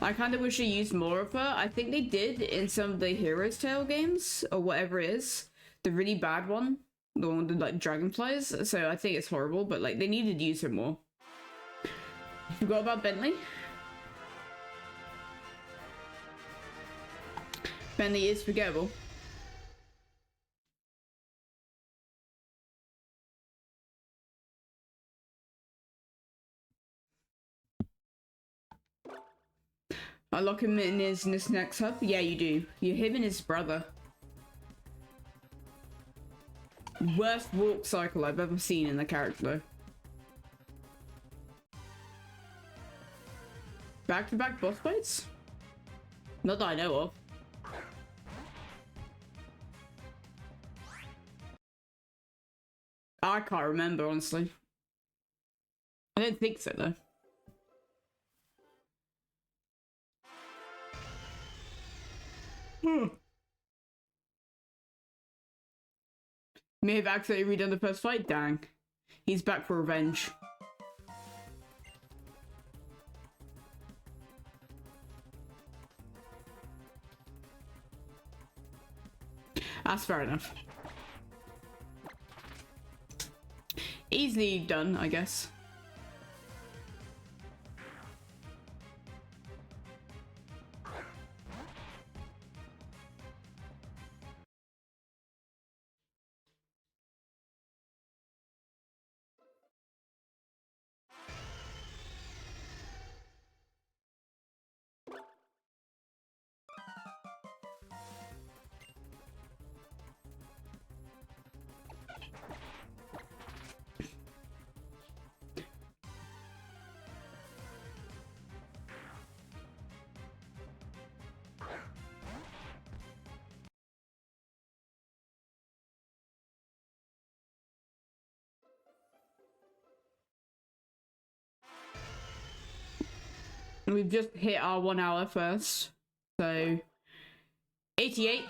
I kind of wish they used more of her. I think they did in some of the Hero's Tale games, or whatever it is. The really bad one. The one with like dragonflies. So I think it's horrible, but like they needed to use her more. You forgot about Bentley? Bentley is forgettable. I lock him in his next hub? Yeah, you do. You're him and his brother. Worst walk cycle I've ever seen in the character. Back-to-back boss fights? Not that I know of. I can't remember, honestly. I don't think so, though. May have accidentally redone the first fight. Dang. He's back for revenge. That's fair enough. Easily done, I guess. We've just hit our 1 hour first. So 88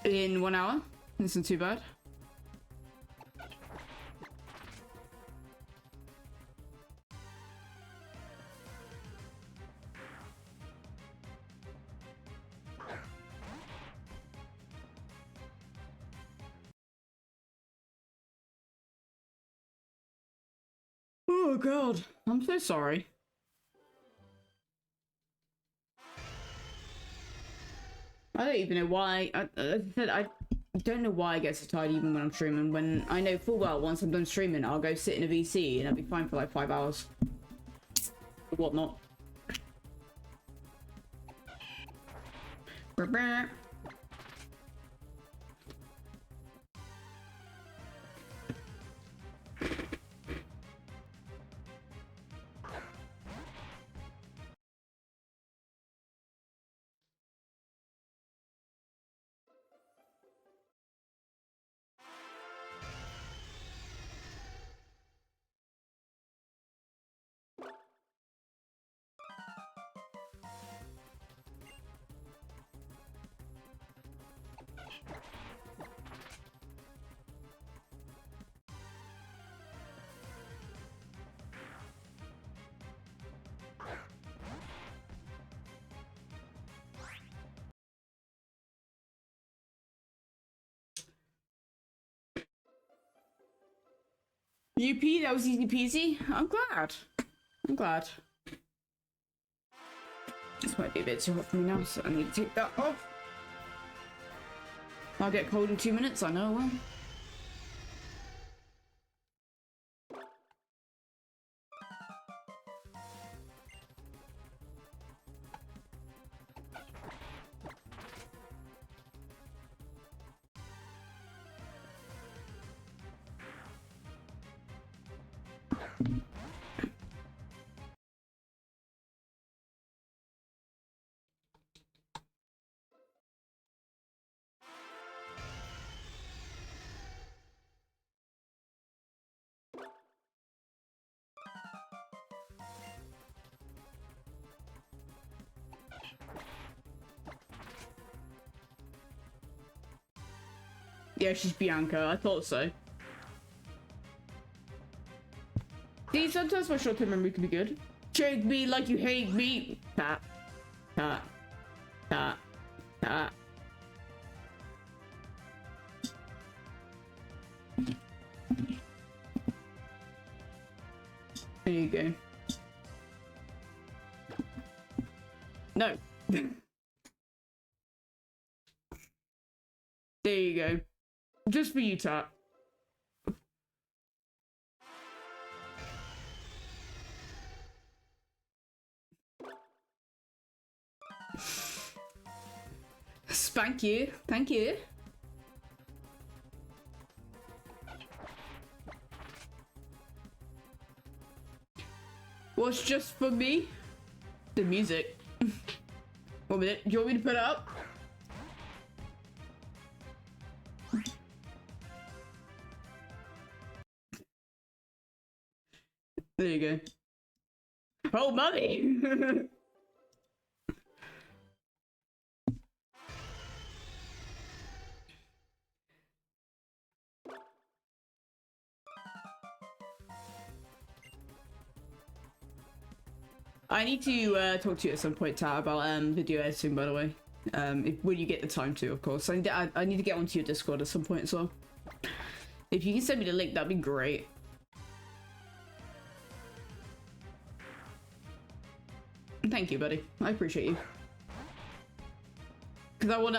in 1 hour. This isn't too bad. Oh god, I'm so sorry. I don't even know why. I don't know why I get so tired even when I'm streaming. When I know full well once I'm done streaming, I'll go sit in a VC and I'll be fine for like 5 hours. Or whatnot. UP, that was easy peasy. I'm glad. I'm glad. This might be a bit too hot for me now, so I need to take that off. I'll get cold in 2 minutes, I know I will. Yeah, she's Bianca. I thought so. See, sometimes my short-term memory can be good. Trade me like you hate me. Ta. Ta. Ta. Ta. There you go. No. There you go. Just for you, Tat. Spank you. Thank you. What's just for me? The music. 1 minute. Do you want me to put it up? There you go. Oh, money! I need to talk to you at some point, Tat, about video editing, by the way. When you get the time to, of course. I need to get onto your Discord at some point as well. If you can send me the link, that'd be great. Thank you, buddy. I appreciate you. Because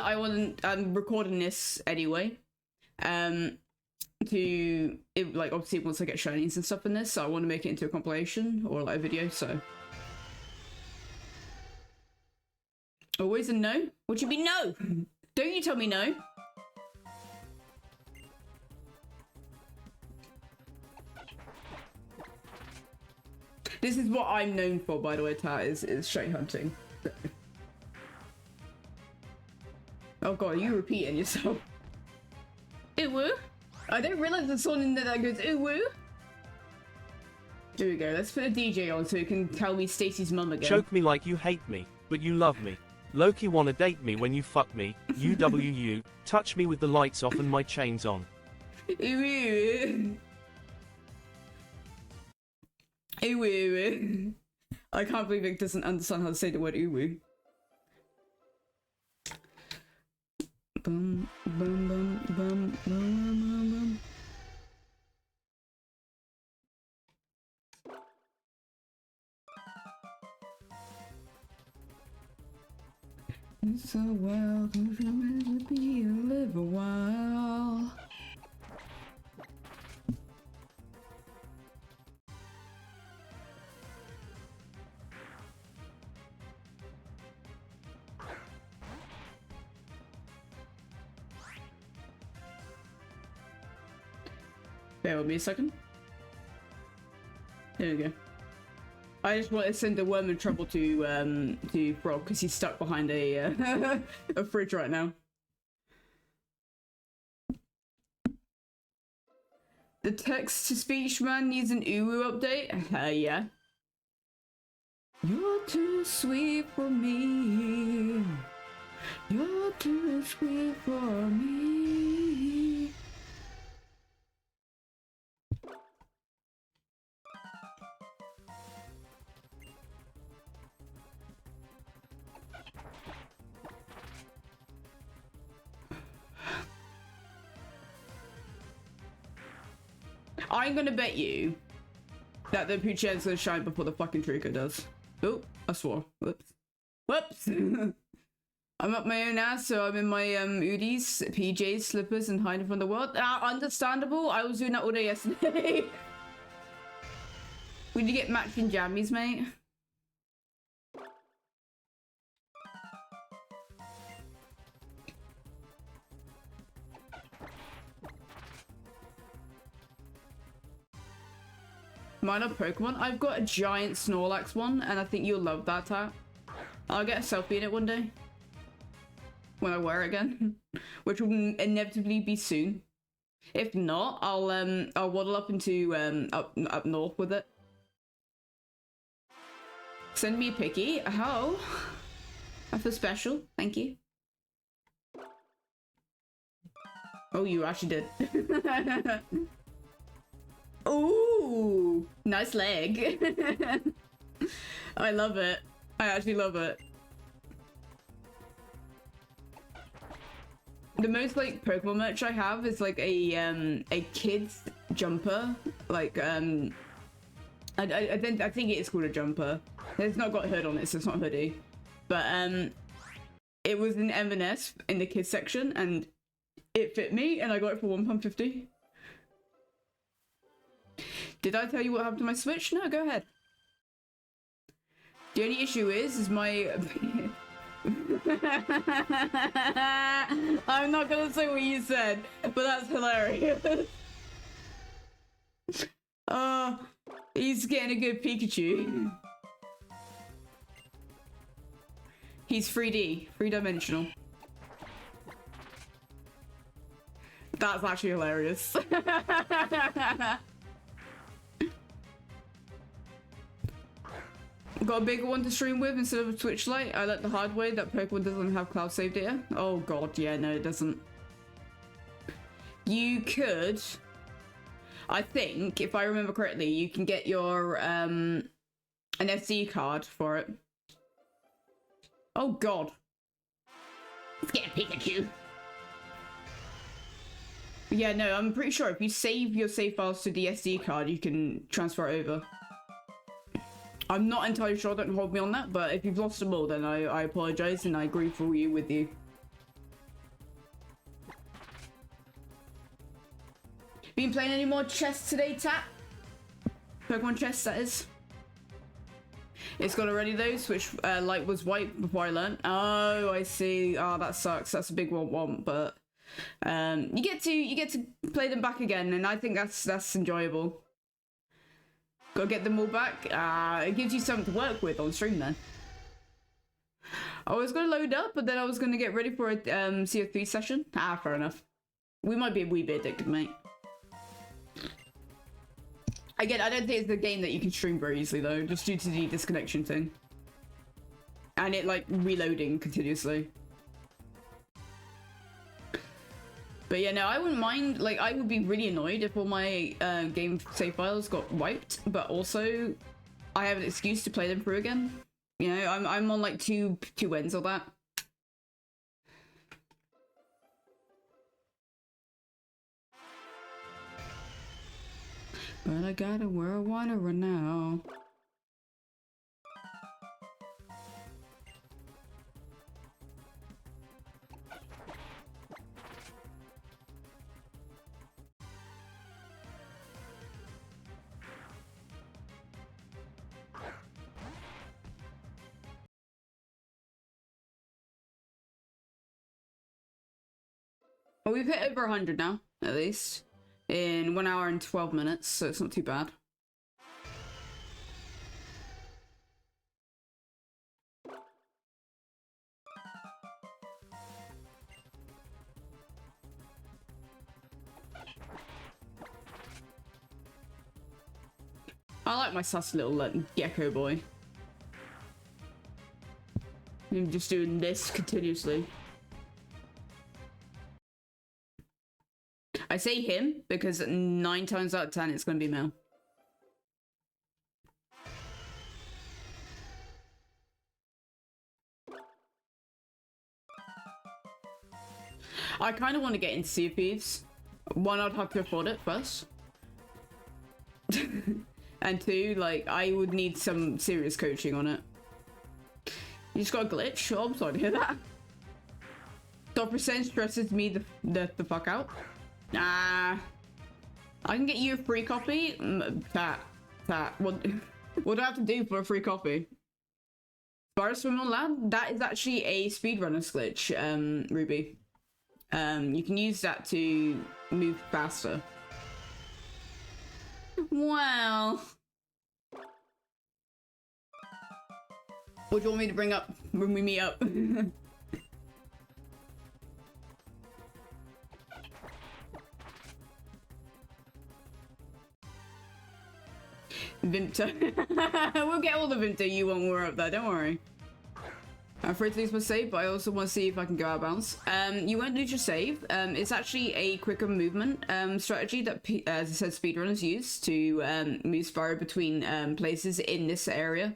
I'm recording this anyway. Like, obviously once I get shinies and stuff in this, so I want to make it into a compilation or like a video, so. Always a no? What do you mean no? Don't you tell me no. This is what I'm known for, by the way, Tat, is shiny hunting. Oh god, are you repeating yourself? Ooh woo? I don't realize there's someone in there that goes ooh woo. Here we go, let's put a DJ on so you can tell me Stacy's mum again. Choke me like you hate me, but you love me. Loki wanna date me when you fuck me. UWU, touch me with the lights off and my chains on. Ooh woo. Ooh woo. I can't believe it doesn't understand how to say the word ooh woo. Bum, bum, bum, bum, bum, bum, bum. It's a world who's meant to be a little while. Bear with me a second. There we go. I just want to send the worm in trouble to Frog because he's stuck behind a a fridge right now. The text-to-speech man needs an uwu update? Yeah. You're too sweet for me. You're too sweet for me. I'm gonna bet you that the Poochien's gonna shine before the fucking Trico does. Oh, I swore. Whoops. Whoops! I'm up my own ass, so I'm in my Udis, PJs, slippers, and hiding from the world. Understandable. I was doing that all day yesterday. We need to get matching jammies, mate. Mine are Pokemon. I've got a giant Snorlax one, and I think you'll love that, Tat. I'll get a selfie in it one day. When I wear it again. Which will inevitably be soon. If not, I'll waddle up into up north with it. Send me a picky. Oh. I feel special. Thank you. Oh, you actually did. Ooh, nice leg. I love it. I actually love it. The most like Pokemon merch I have is like a kid's jumper. Like I think it is called a jumper. It's not got a hood on it, so it's not a hoodie. But it was in M&S in the kids section, and it fit me, and I got it for £1.50. Did I tell you what happened to my Switch? No, go ahead. The only issue is my... I'm not gonna say what you said, but that's hilarious. He's getting a good Pikachu. He's 3D, three-dimensional. That's actually hilarious. Got a bigger one to stream with instead of a Twitch Lite. I learned the hard way that Pokemon doesn't have cloud save data. Oh god, yeah, no, it doesn't. You could... I think, if I remember correctly, you can get your an SD card for it. Oh god. Get Pikachu. Yeah, no, I'm pretty sure if you save your save files to the SD card, you can transfer it over. I'm not entirely sure, don't hold me on that, but if you've lost them all, then I apologize and I agree for you with you. Been playing any more chess today, Tat? Pokemon chess, that is. It's got already though, Switch light was white before I learned. Oh, I see. Oh, that sucks. That's a big one, but you get to play them back again, and I think that's enjoyable. Gotta get them all back. It gives you something to work with on stream then. I was gonna load up, but then I was gonna get ready for a CO3 session. Fair enough. We might be a wee bit addicted, mate. Again, I don't think it's a game that you can stream very easily though, just due to the disconnection thing. And it like reloading continuously. But yeah, no, I wouldn't mind, like, I would be really annoyed if all my game save files got wiped, but also I have an excuse to play them through again. You know, I'm on like two ends of that. But I gotta wear a wanderer now. Well, we've hit over 100 now, at least. In 1 hour and 12 minutes, so it's not too bad. I like my sassy little gecko boy. I'm just doing this continuously. I say him because 9 times out of 10 it's going to be male. I kind of want to get into Sea of Thieves. One, I'd have to afford it first. And two, like, I would need some serious coaching on it. You just got a glitch? Oh, I'm sorry to hear that. Top percent stresses me the fuck out. Nah. I can get you a free copy? What do I have to do for a free copy? Spiral Swim on Land? That is actually a speedrunner's glitch, Ruby. You can use that to move faster. Wow. What do you want me to bring up when we meet up? Vimta. We'll get all the Vimta you want when we're up there, don't worry. I'm afraid to lose my save, but I also want to see if I can go out of bounds. You won't lose your save. It's actually a quicker movement strategy that, as I said, speedrunners use to move Spyro between places in this area.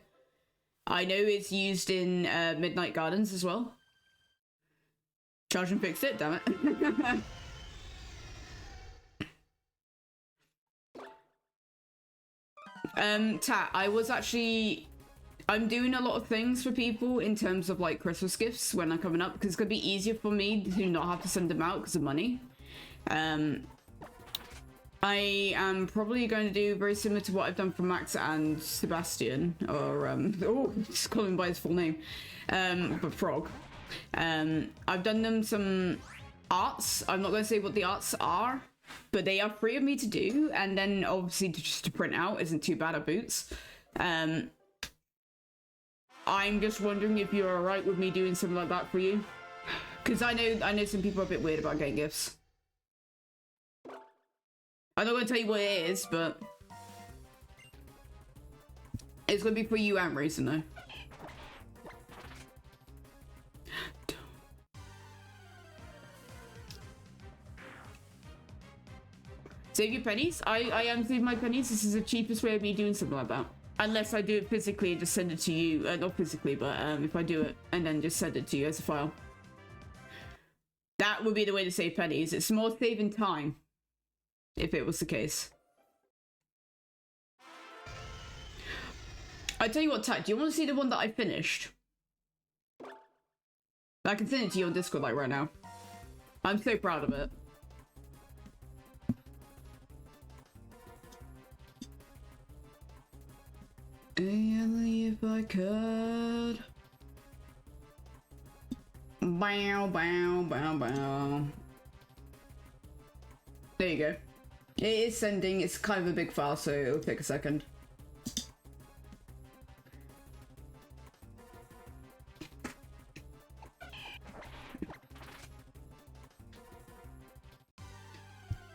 I know it's used in Midnight Gardens as well. Charge and fix it, damn it. Tat, I'm doing a lot of things for people in terms of like Christmas gifts when I'm coming up, because it's gonna be easier for me to not have to send them out because of money. I am probably going to do very similar to what I've done for Max and Sebastian, or oh, just call him by his full name, but Frog. I've done them some arts. I'm not going to say what the arts are, but they are free of me to do, and then obviously just to print out isn't too bad at boots. I'm just wondering if you're alright with me doing something like that for you, because I know some people are a bit weird about getting gifts. I'm not going to tell you what it is, but it's going to be for you and Raisin though. Save your pennies? I am saving my pennies. This is the cheapest way of me doing something like that. Unless I do it physically and just send it to you. Not physically, but if I do it and then just send it to you as a file. That would be the way to save pennies. It's more saving time. If it was the case. I tell you what, Tat, do you want to see the one that I finished? I can send it to you on Discord like right now. I'm so proud of it. If I could. Bow, bow, bow, bow. There you go. It is sending. It's kind of a big file, so it'll take a second.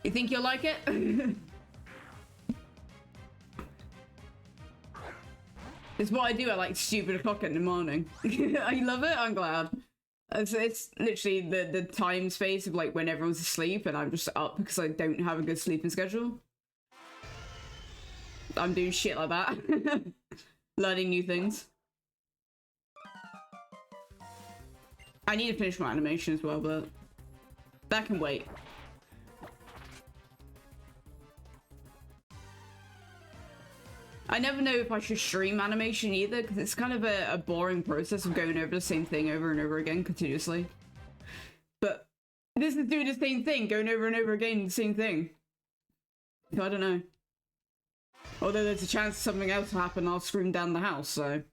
You think you'll like it? It's what I do at like stupid o'clock in the morning. I love it. I'm glad. It's literally the time space of like when everyone's asleep and I'm just up because I don't have a good sleeping schedule. I'm doing shit like that. Learning new things. I need to finish my animation as well, but that can wait. I never know if I should stream animation either, because it's kind of a boring process of going over the same thing over and over again continuously. But this is doing the same thing, going over and over again, the same thing. So I don't know. Although there's a chance something else will happen, I'll scream down the house, so.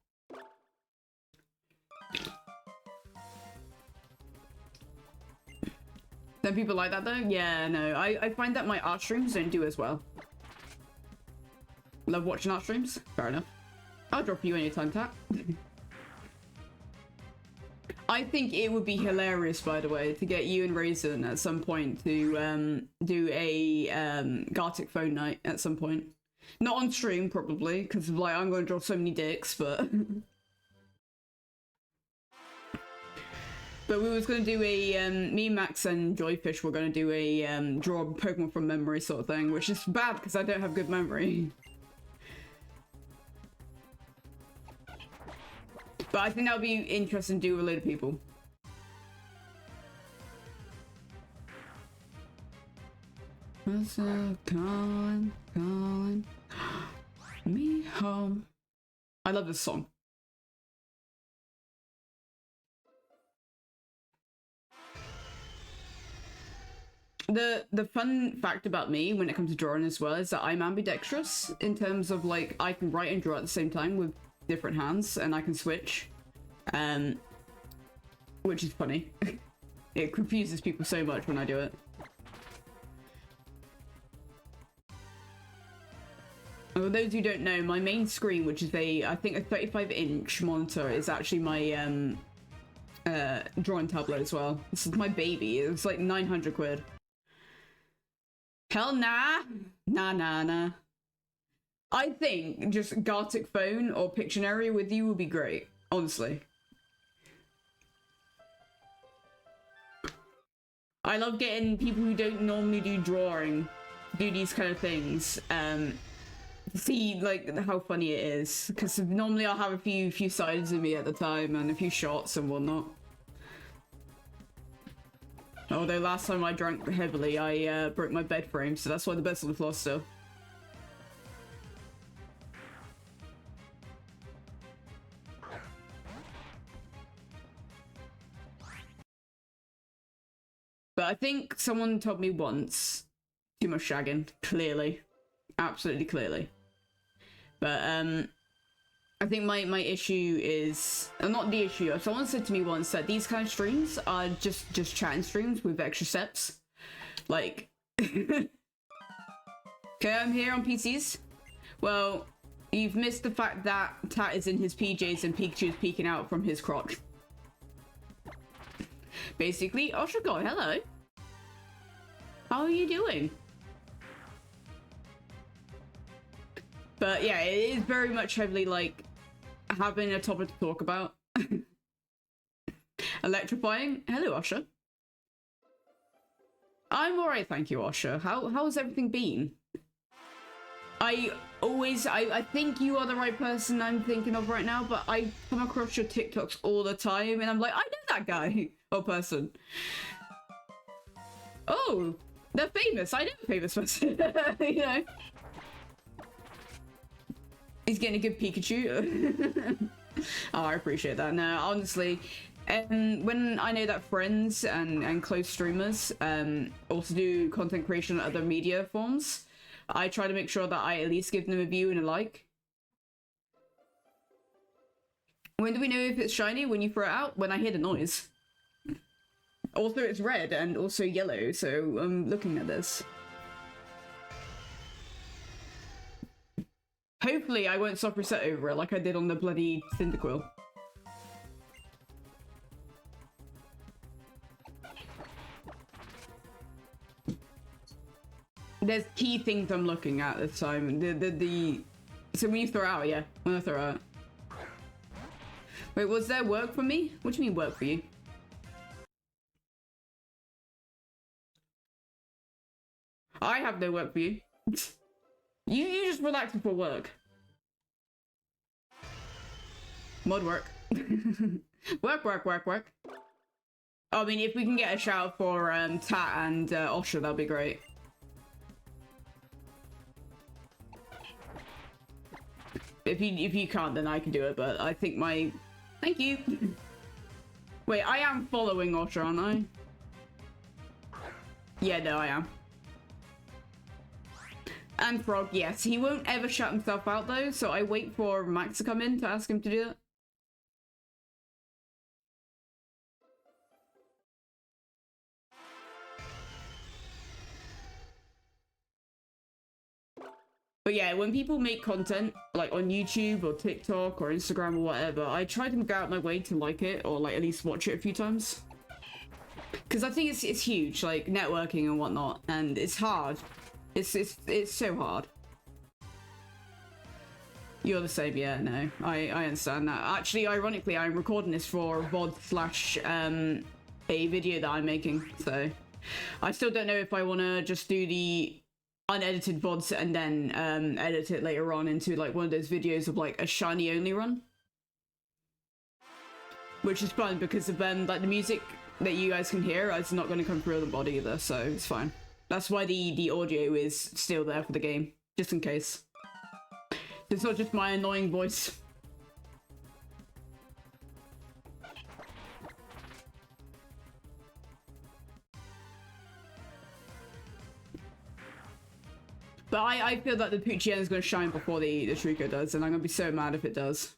Some people like that though? Yeah, no. I find that my art streams don't do as well. Love watching art streams? Fair enough. I'll drop you anytime, Tat. I think it would be hilarious, by the way, to get you and Raisin at some point to do a Gartic phone night at some point. Not on stream, probably, because like I'm going to draw so many dicks, but... But we was going to do a, me, Max, and Joyfish were going to do a draw Pokemon from memory sort of thing, which is bad because I don't have good memory. But I think that would be interesting to do with a load of people. Calling me home. I love this song. The fun fact about me when it comes to drawing as well is that I'm ambidextrous in terms of like I can write and draw at the same time with different hands and I can switch, which is funny. It confuses people so much when I do it. For those who don't know, my main screen, which is I think a 35-inch monitor, is actually my drawing tablet as well. This is my baby. It was like 900 quid. Hell nah. Nah. I think just Gartic phone or Pictionary with you would be great, honestly. I love getting people who don't normally do drawing do these kind of things. See like how funny it is, because normally I'll have a few sides of me at the time and a few shots and whatnot. Although last time I drank heavily, I broke my bed frame, so that's why the bed's on the floor still. But I think someone told me once, too much shagging, clearly. Absolutely clearly. But I think my issue is, not the issue, someone said to me once that these kind of streams are just chatting streams with extra steps. Like, okay, I'm here on PCs. Well, you've missed the fact that Tat is in his PJs and Pikachu's peeking out from his crotch. Basically, Oshigo, hello. How are you doing? But yeah, it is very much heavily like having a topic to talk about. Electrifying. Hello, Osha. I'm alright, thank you, Osha. How's everything been? I think you are the right person I'm thinking of right now, but I come across your TikToks all the time, and I'm like, I know that guy or person. Oh, they're famous. I know a famous person. You know, he's getting a good Pikachu. Oh, I appreciate that. No, honestly, when I know that friends and close streamers also do content creation on other media forms, I try to make sure that I at least give them a view and a like. When do we know if it's shiny? When you throw it out? When I hear the noise. Also, it's red and also yellow, so I'm looking at this. Hopefully I won't soft reset over it like I did on the bloody Cyndaquil. There's key things I'm looking at this time. So when you throw out, yeah. When I throw out. Wait, was there work for me? What do you mean work for you? I have no work for you. You just relax before work. Mod work. work. I mean, if we can get a shout for Tat and Osha, that'd be great. If you can't, then I can do it, but I think my... Thank you! Wait, I am following Osha, aren't I? Yeah, no, I am. And Frog, yes. He won't ever shut himself out, though, so I wait for Max to come in to ask him to do that. But yeah, when people make content, like on YouTube or TikTok or Instagram or whatever, I try to go out my way to like it or like at least watch it a few times. Because I think it's huge, like networking and whatnot, and it's hard. It's so hard. You're the same, yeah, no. I understand that. Actually, ironically, I'm recording this for VOD slash a video that I'm making, so I still don't know if I want to just do the unedited VODs and then edit it later on into like one of those videos of like a shiny only run. Which is fun because of like the music that you guys can hear is not going to come through on the body either, so it's fine. That's why the audio is still there for the game, just in case. It's not just my annoying voice. But I feel that the Poochyena is going to shine before the Trico does, and I'm going to be so mad if it does.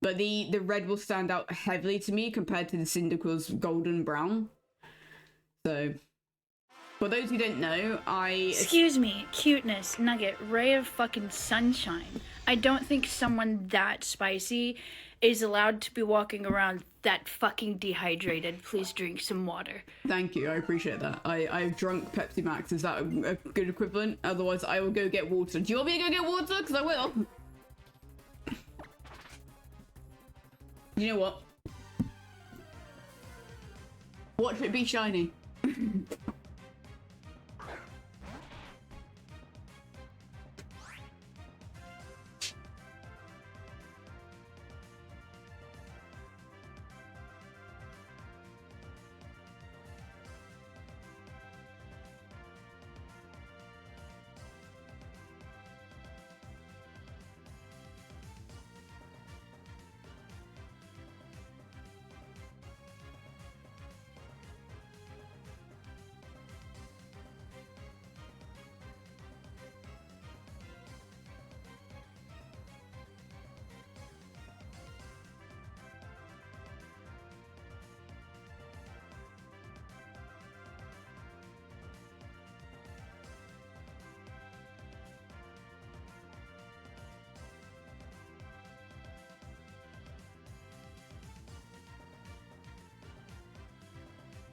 But the red will stand out heavily to me compared to the Cyndaquil's golden brown. So, for those who don't know, Excuse me, cuteness, nugget, ray of fucking sunshine. I don't think someone that spicy is allowed to be walking around that fucking dehydrated. Please drink some water. Thank you, I appreciate that. I've drunk Pepsi Max. Is that a good equivalent? Otherwise, I will go get water. Do you want me to go get water? Because I will. You know what? Watch it be shiny.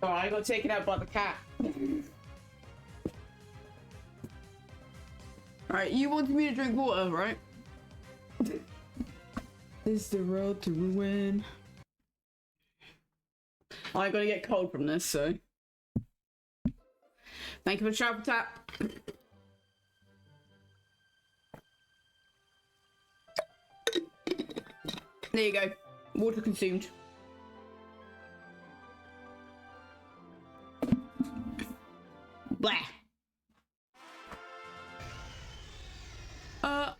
Oh, I got taken out by the cat. Alright, you wanted me to drink water, right? This is the road to ruin. I gotta get cold from this, so. Thank you for the shout for tap. There you go. Water consumed. Blah.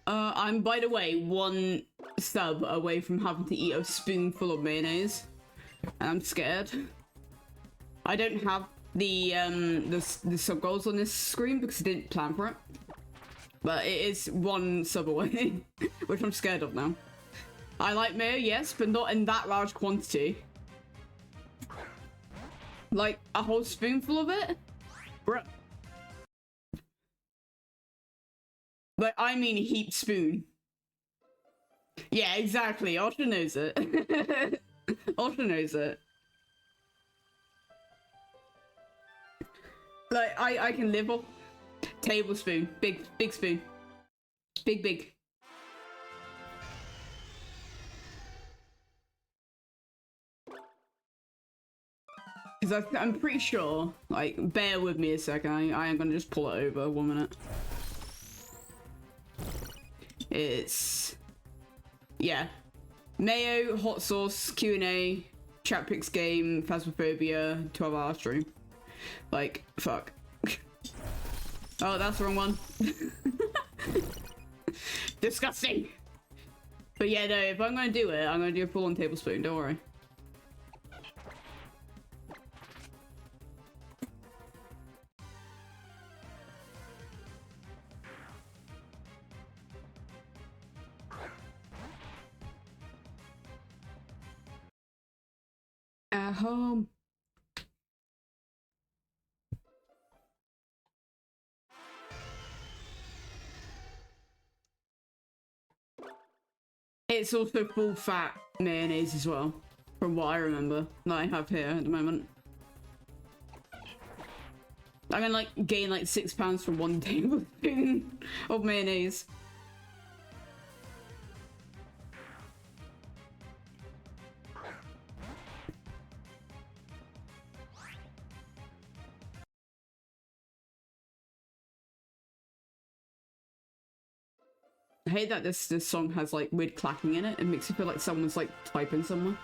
I'm, by the way, 1 sub away from having to eat a spoonful of mayonnaise. And I'm scared. I don't have the sub goals on this screen because I didn't plan for it. But it is 1 sub away, which I'm scared of now. I like mayo, yes, but not in that large quantity. Like, a whole spoonful of it? Bruh. Like, I mean a heaped spoon. Yeah, exactly. Ultra knows it. Ultra knows it. Like, I can live off tablespoon. Big spoon. Big. Because I'm pretty sure, like, bear with me a second. I am gonna just pull it over 1 minute. It's, yeah, mayo, hot sauce, Q&A, chat picks game, phasmophobia, 12-hour stream. Like, fuck. Oh, that's the wrong one. Disgusting. But yeah, no, if I'm gonna do it, I'm gonna do a full-on tablespoon, don't worry. At home. It's also full fat mayonnaise as well, from what I remember that I have here at the moment. I'm gonna like gain like 6 pounds from 1 tablespoon of mayonnaise. I hate that this song has like weird clacking in it. It makes you feel like someone's like typing somewhere.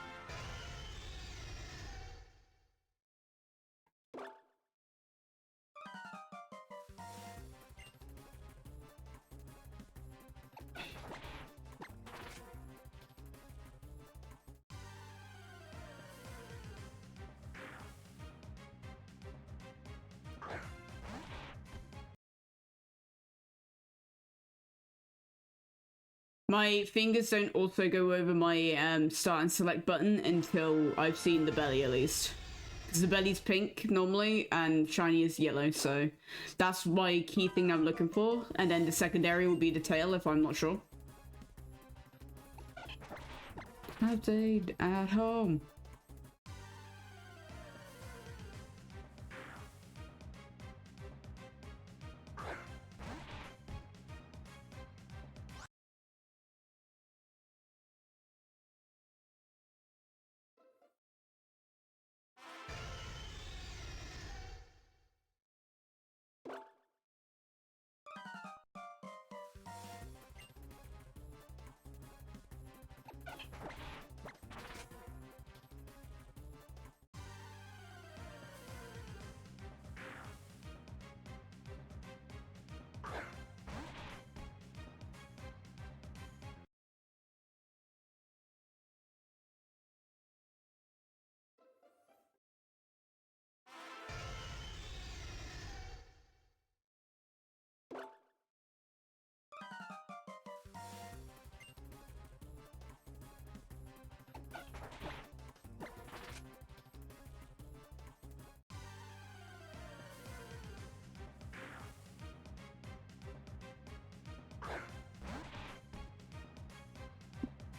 My fingers don't also go over my start and select button until I've seen the belly at least. Because the belly's pink normally and shiny is yellow, so that's my key thing I'm looking for. And then the secondary will be the tail if I'm not sure. I've stayed at home.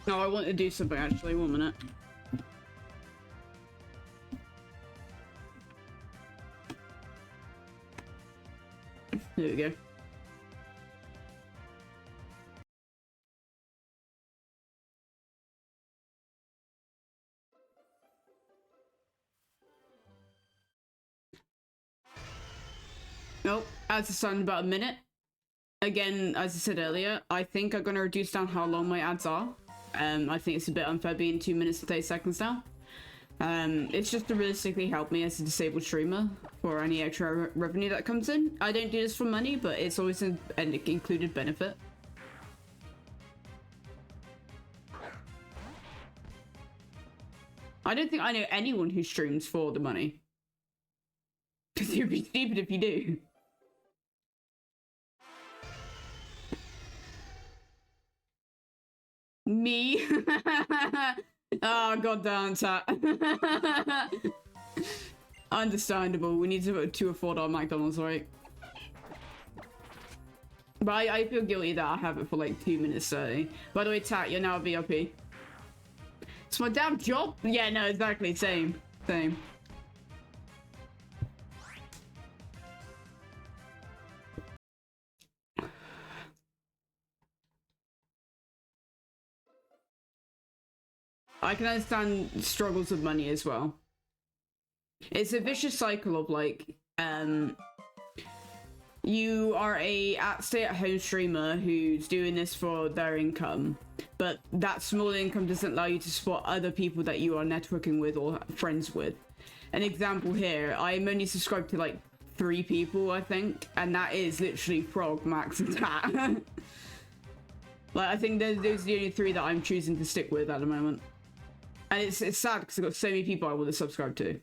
No, I want to do something actually, 1 minute. There we go. Nope, as it's done about a minute. Again, as I said earlier, I think I'm gonna reduce down how long my ads are. I think it's a bit unfair being 2 minutes and 30 seconds now. It's just to realistically help me as a disabled streamer for any extra revenue that comes in. I don't do this for money, but it's always an included benefit. I don't think I know anyone who streams for the money. Because it would be stupid if you do. Me? Oh, goddamn, chat. Understandable. We need to afford our McDonald's, right? But I feel guilty that I have it for like 2 minutes 30. By the way, Tat, you're now a VIP. It's my damn job. Yeah, no, exactly. Same. Same. I can understand struggles with money as well. It's a vicious cycle of like, you are a stay-at-home streamer who's doing this for their income, but that small income doesn't allow you to support other people that you are networking with or friends with. An example here, I'm only subscribed to like 3 people, I think, and that is literally Frog, Max, and Tat. Like, I think those are the only 3 that I'm choosing to stick with at the moment. And it's sad because I've got so many people I want to subscribe to.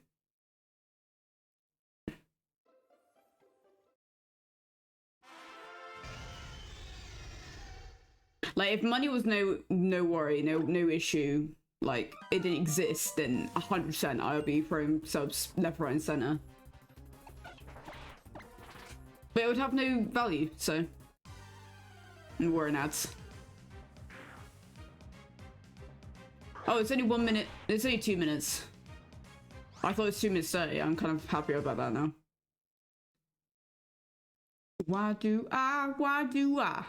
Like, if money was no worry, no issue, like, it didn't exist, then 100% I would be throwing subs left, right, and center. But it would have no value, so. And we're in ads. Oh, it's only 1 minute. It's only 2 minutes. I thought it was 2 minutes 30. I'm kind of happier about that now. Why do I? Why do I?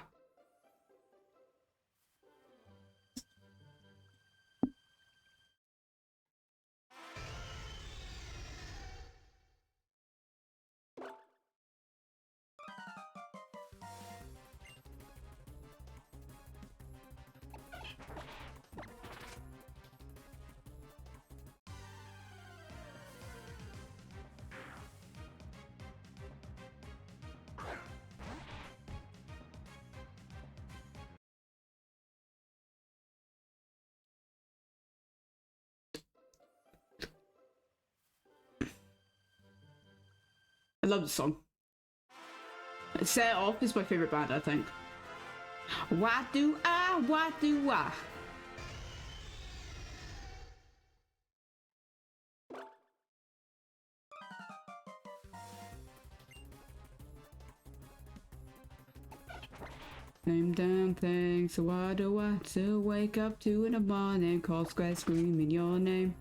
I love the song. Set It Off is my favorite band, I think. Why do I? Why do I? Same damn thing, so why do I still wake up 2 in the morning, call square screaming your name?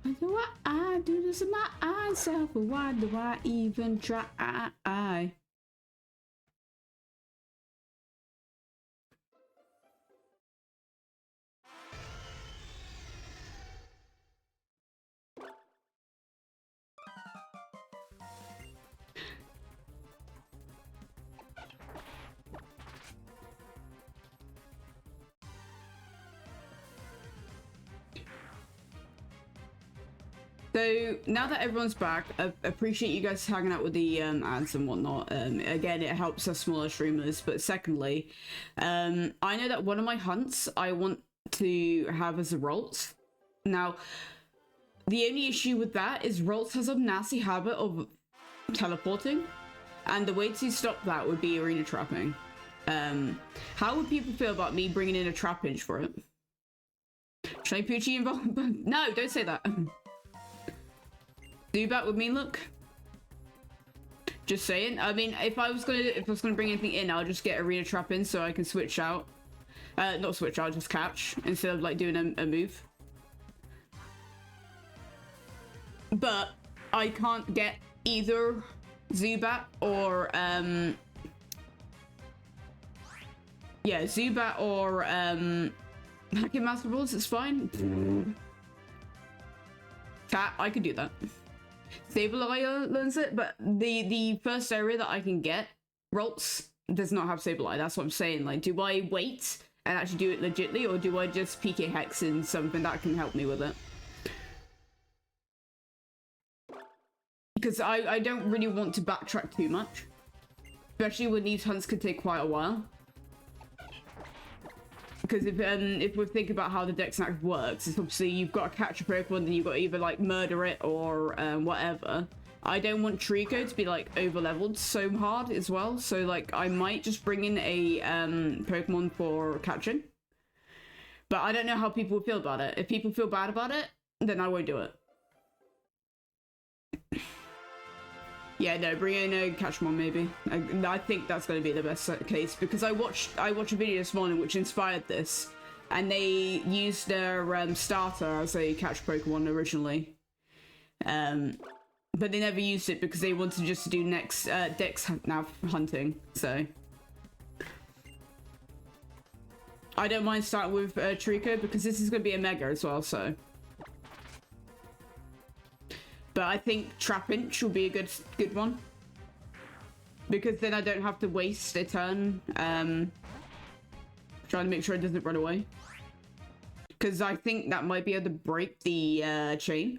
Why do I do this in my own self? But why do I even try? So now that everyone's back, I appreciate you guys hanging out with the ads and whatnot. Again, it helps us smaller streamers. But secondly, I know that one of my hunts I want to have as a Roltz. Now, the only issue with that is Roltz has a nasty habit of teleporting, and the way to stop that would be arena trapping. How would people feel about me bringing in a trap inch for it? Should I Poochie involved? No, don't say that. Do that with me, look. Just saying. I mean, if I was gonna bring anything in, I'll just get arena trap in so I can switch out. Not switch out, just catch instead of like doing a move. But I can't get either Zubat or yeah, Zubat or Hacking Master Balls. It's fine. Cat, I could do that. Sableye learns it, but the first area that I can get Roltz does not have Sableye. That's what I'm saying. Like, do I wait and actually do it legitly, or do I just PK Hex in something that can help me with it? Because I don't really want to backtrack too much. Especially when these hunts could take quite a while. Because if we think about how the Dex Snack works, it's obviously you've got to catch a Pokemon, then you've got to either like murder it or whatever. I don't want Trico to be like over leveled so hard as well, so like I might just bring in a Pokemon for catching. But I don't know how people feel about it. If people feel bad about it, then I won't do it. Yeah, no, bring in a Catchmon maybe. I think that's going to be the best case, because I watched a video this morning which inspired this, and they used their starter as a catch Pokemon originally, but they never used it because they wanted just to do next Dex nav hunting. So I don't mind starting with Trico because this is going to be a Mega as well. So. But I think Trapinch will be a good one. Because then I don't have to waste a turn trying to make sure it doesn't run away. Because I think that might be able to break the chain.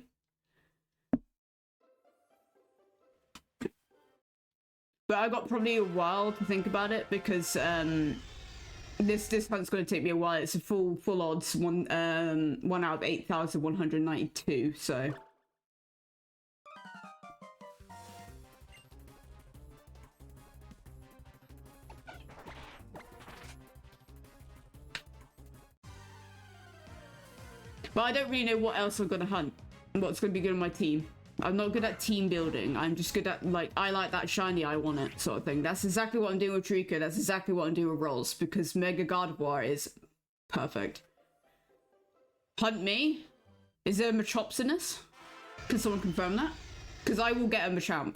But I got probably a while to think about it because this hunt's going to take me a while. It's a full odds, one out of 8,192, so... But I don't really know what else I'm gonna hunt. What's gonna be good on my team. I'm not good at team building. I'm just good at, like, I like that shiny, I want it, sort of thing. That's exactly what I'm doing with Trico. That's exactly what I'm doing with Rolls, because Mega Gardevoir is perfect. Hunt me? Is there a Machops in this? Can someone confirm that? Because I will get a Machamp.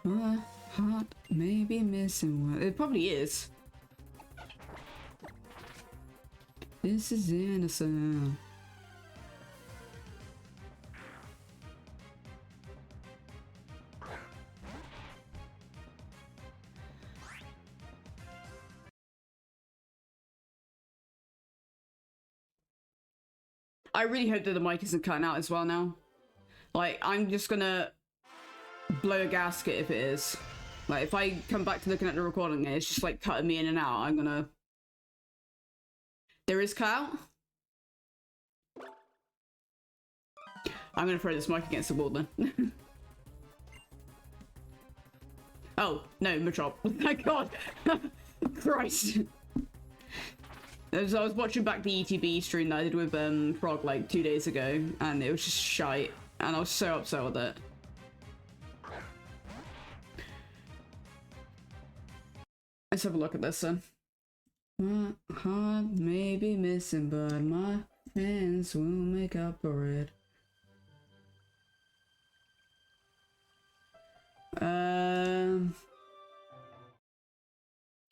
My heart may be missing one. It probably is. This is innocent. I really hope that the mic isn't cutting out as well now. Like, I'm just gonna blow a gasket if it is. Like, if I come back to looking at the recording and it's just like cutting me in and out, I'm gonna... There is cut out? I'm gonna throw this mic against the wall then. Oh, no, Machop. Thank God! Christ! I was watching back the ETB stream that I did with Frog like 2 days ago, and it was just shite, and I was so upset with it. Let's have a look at this then. My heart may be missing, but my friends will make up for it.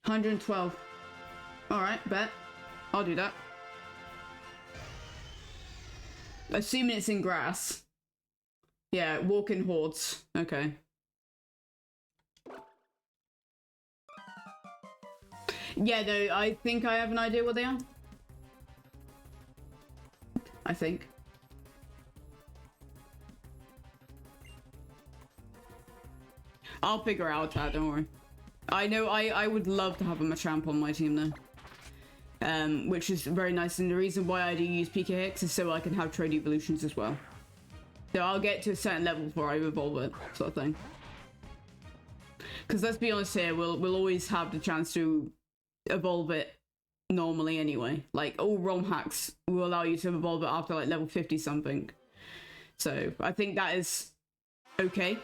112. Alright, bet. I'll do that. Assuming it's in grass. Yeah, walk in hordes. Okay. Yeah, no, I think I have an idea what they are. I think. I'll figure out that, don't worry. I know I would love to have a Machamp on my team though. Which is very nice, and the reason why I do use PKX is so I can have trade evolutions as well. So I'll get to a certain level before I evolve it, sort of thing. Because let's be honest here, we'll always have the chance to evolve it normally anyway. Like, all ROM hacks will allow you to evolve it after like level 50 something. So I think that is okay.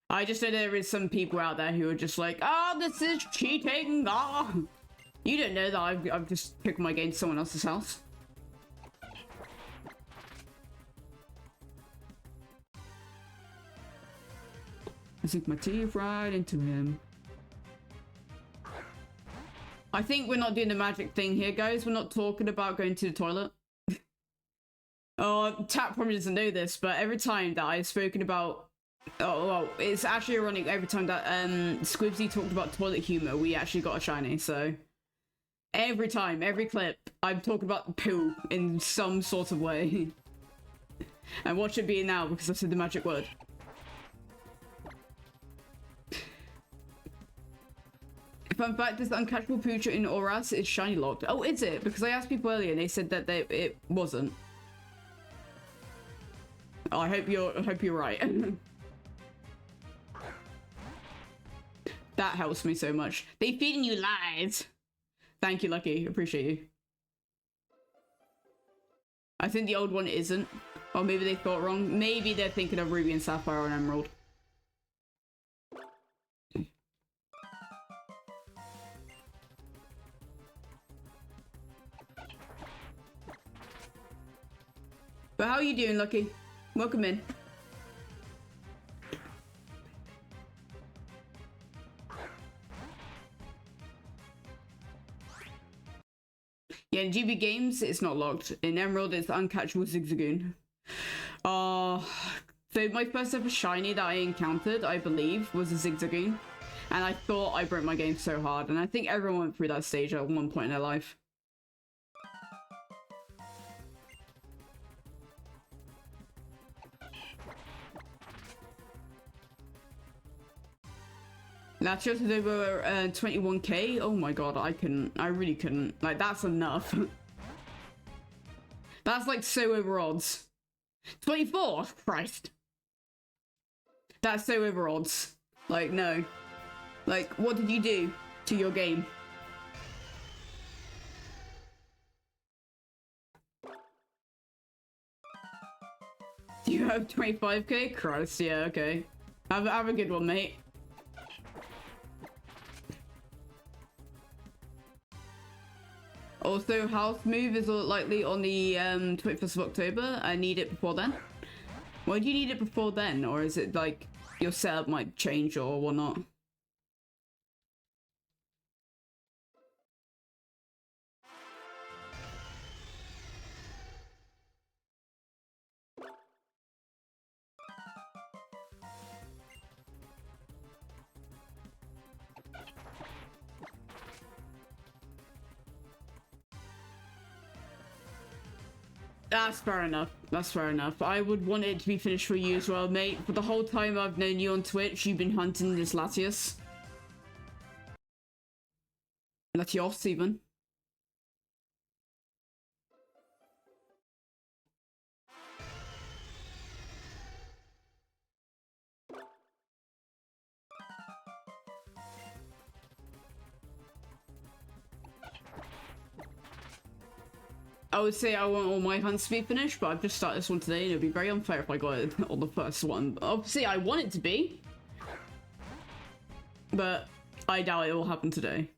I just know there is some people out there who are just like, oh, this is cheating. Ah, you don't know that I've just picked my game to someone else's house. I sink my teeth right into him. I think we're not doing the magic thing here, guys. We're not talking about going to the toilet. Oh, Tap probably doesn't know this, but every time that I've spoken about, oh well, it's actually ironic. Every time that Squibsy talked about toilet humor, we actually got a shiny. So every time, every clip, I'm talking about poo in some sort of way. And watch it be now because I said the magic word. Fun fact is the uncatchable poocher in ORAS is shiny locked. Oh, is it? Because I asked people earlier and they said that it wasn't. Oh, I hope you're right. That helps me so much. They feeding you lies. Thank you, Lucky. Appreciate you. I think the old one isn't. Or maybe they thought wrong. Maybe they're thinking of Ruby and Sapphire and Emerald. But how are you doing, Lucky? Welcome in. Yeah, in GB Games, it's not locked. In Emerald, it's the uncatchable Zigzagoon. So my first ever shiny that I encountered, I believe, was a Zigzagoon. And I thought I broke my game so hard. And I think everyone went through that stage at one point in their life. Latios is over 21k. Oh my god, I really couldn't. Like, that's enough. That's like so over odds. 24? Christ. That's so over odds. Like, no. Like, what did you do to your game? Do you have 25k? Christ, yeah, okay. Have a good one, mate. Also, house move is likely on the 21st of October. I need it before then. Why do you need it before then? Or is it like your setup might change or whatnot? That's fair enough. That's fair enough. I would want it to be finished for you as well, mate. For the whole time I've known you on Twitch, you've been hunting this Latios. Latios, even. I would say I want all my hunts to be finished, but I've just started this one today, and it'd be very unfair if I got it on the first one. But obviously, I want it to be, but I doubt it will happen today.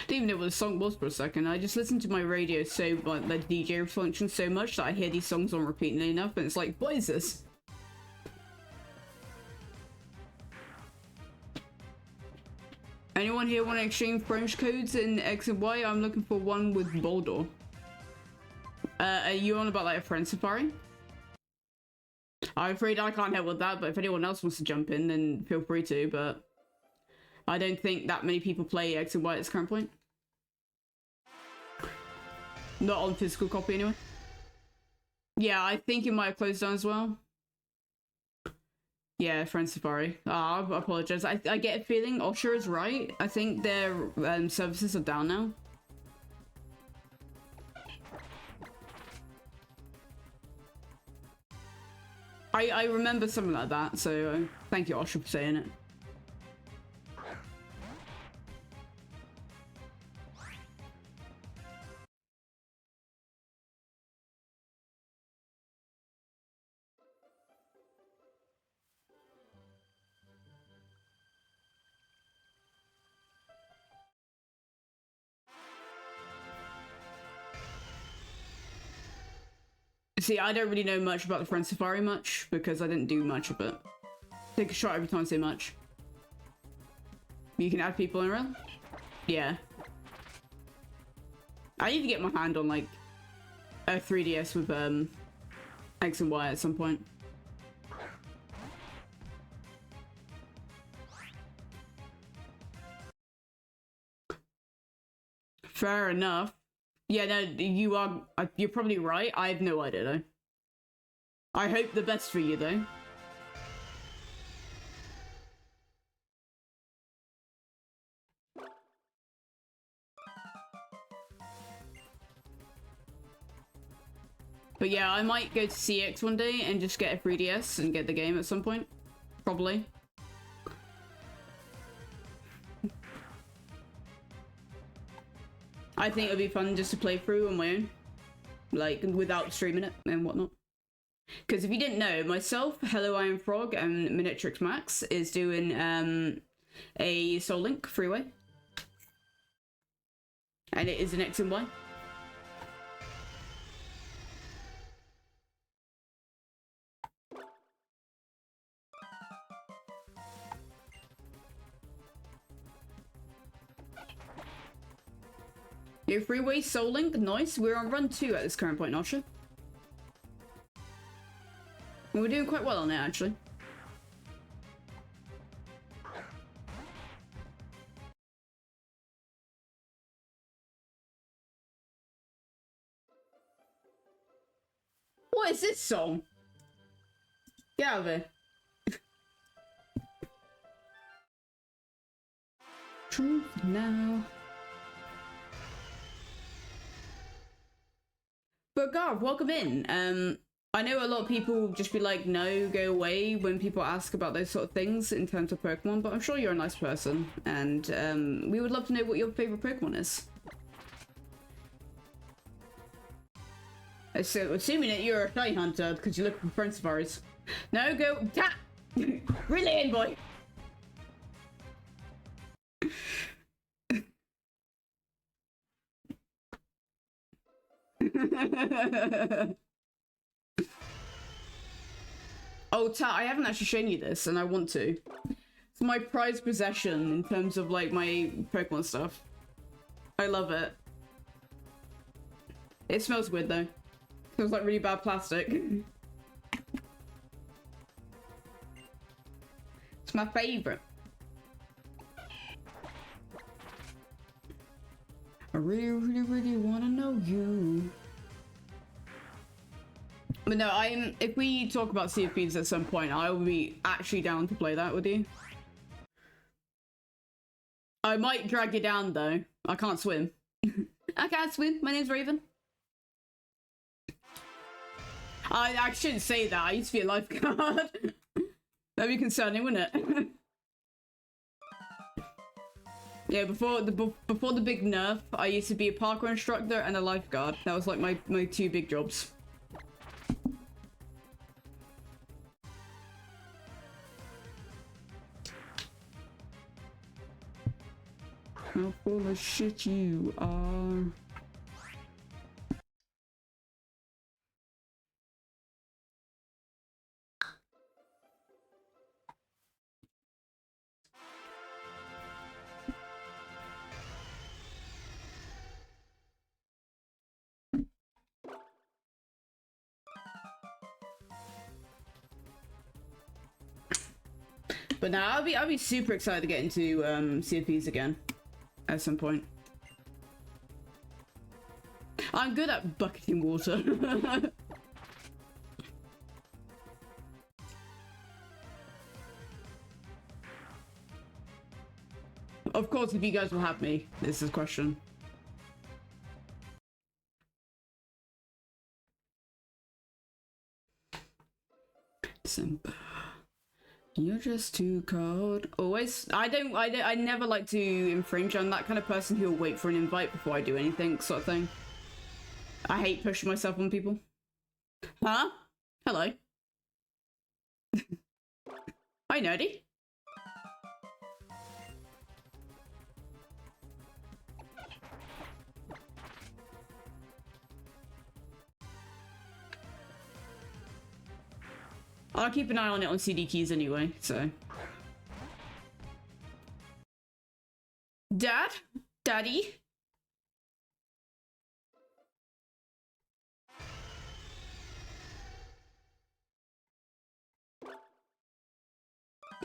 Didn't even know what the song was for a second. I just listened to my radio so like the DJ function so much that I hear these songs on repeatedly enough, and it's like, what is this? Anyone here want to exchange French codes in X and Y? I'm looking for one with Boldor. Are you on about like a friend safari? I'm afraid I can't help with that, but if anyone else wants to jump in, then feel free to, but I don't think that many people play X and Y at this current point. Not on physical copy anyway. Yeah, I think it might have closed down as well. Yeah, Friend Safari. I apologize. I get a feeling Osher is right. I think their services are down now. I remember something like that, so thank you, Osher, for saying it. See, I don't really know much about the Friend Safari much because I didn't do much of it. Take a shot every time I say much. You can add people in real? Yeah. I need to get my hand on like a 3DS with X and Y at some point. Fair enough. Yeah, no, you're probably right. I have no idea though. I hope the best for you though. But yeah, I might go to CX one day and just get a 3DS and get the game at some point. Probably. I think it'd be fun just to play through on my own. Like, without streaming it and whatnot. Because if you didn't know, myself, Hello Iron Frog, and Minitrix Max is doing a Soul Link freeway. And it is an X and Y. Your freeway Soul Link, nice. We're on run 2 at this current point, Nosha. And we're doing quite well on it, actually. What is this song? Get out of here. Truth now. But Garv, welcome in. I know a lot of people just be like, no, go away when people ask about those sort of things in terms of Pokemon, but I'm sure you're a nice person, and we would love to know what your favorite Pokemon is. So, assuming that you're a shiny hunter because you're looking for Friend Safaris. No, go. Tap! Really in, boy! Oh, Tat, I haven't actually shown you this, and I want to. It's my prized possession in terms of, like, my Pokemon stuff. I love it. It smells weird, though. It smells like really bad plastic. It's my favorite. I really, really, really want to know you. But no, if we talk about Sea of Thieves at some point, I will be actually down to play that with you. I might drag you down though. I can't swim. I can't swim. My name's Raven. I shouldn't say that. I used to be a lifeguard. That'd be concerning, wouldn't it? Yeah, before the big nerf, I used to be a parkour instructor and a lifeguard. That was like my two big jobs. How full of shit you are. But now I'll be super excited to get into CFPs again at some point. I'm good at bucketing water. Of course, if you guys will have me, this is a question. Simple. You're just too cold. Always. I never like to infringe. I'm that kind of person who'll wait for an invite before I do anything, sort of thing. I hate pushing myself on people. Huh? Hello. Hi, nerdy. I'll keep an eye on it on CD keys anyway, so. Dad? Daddy?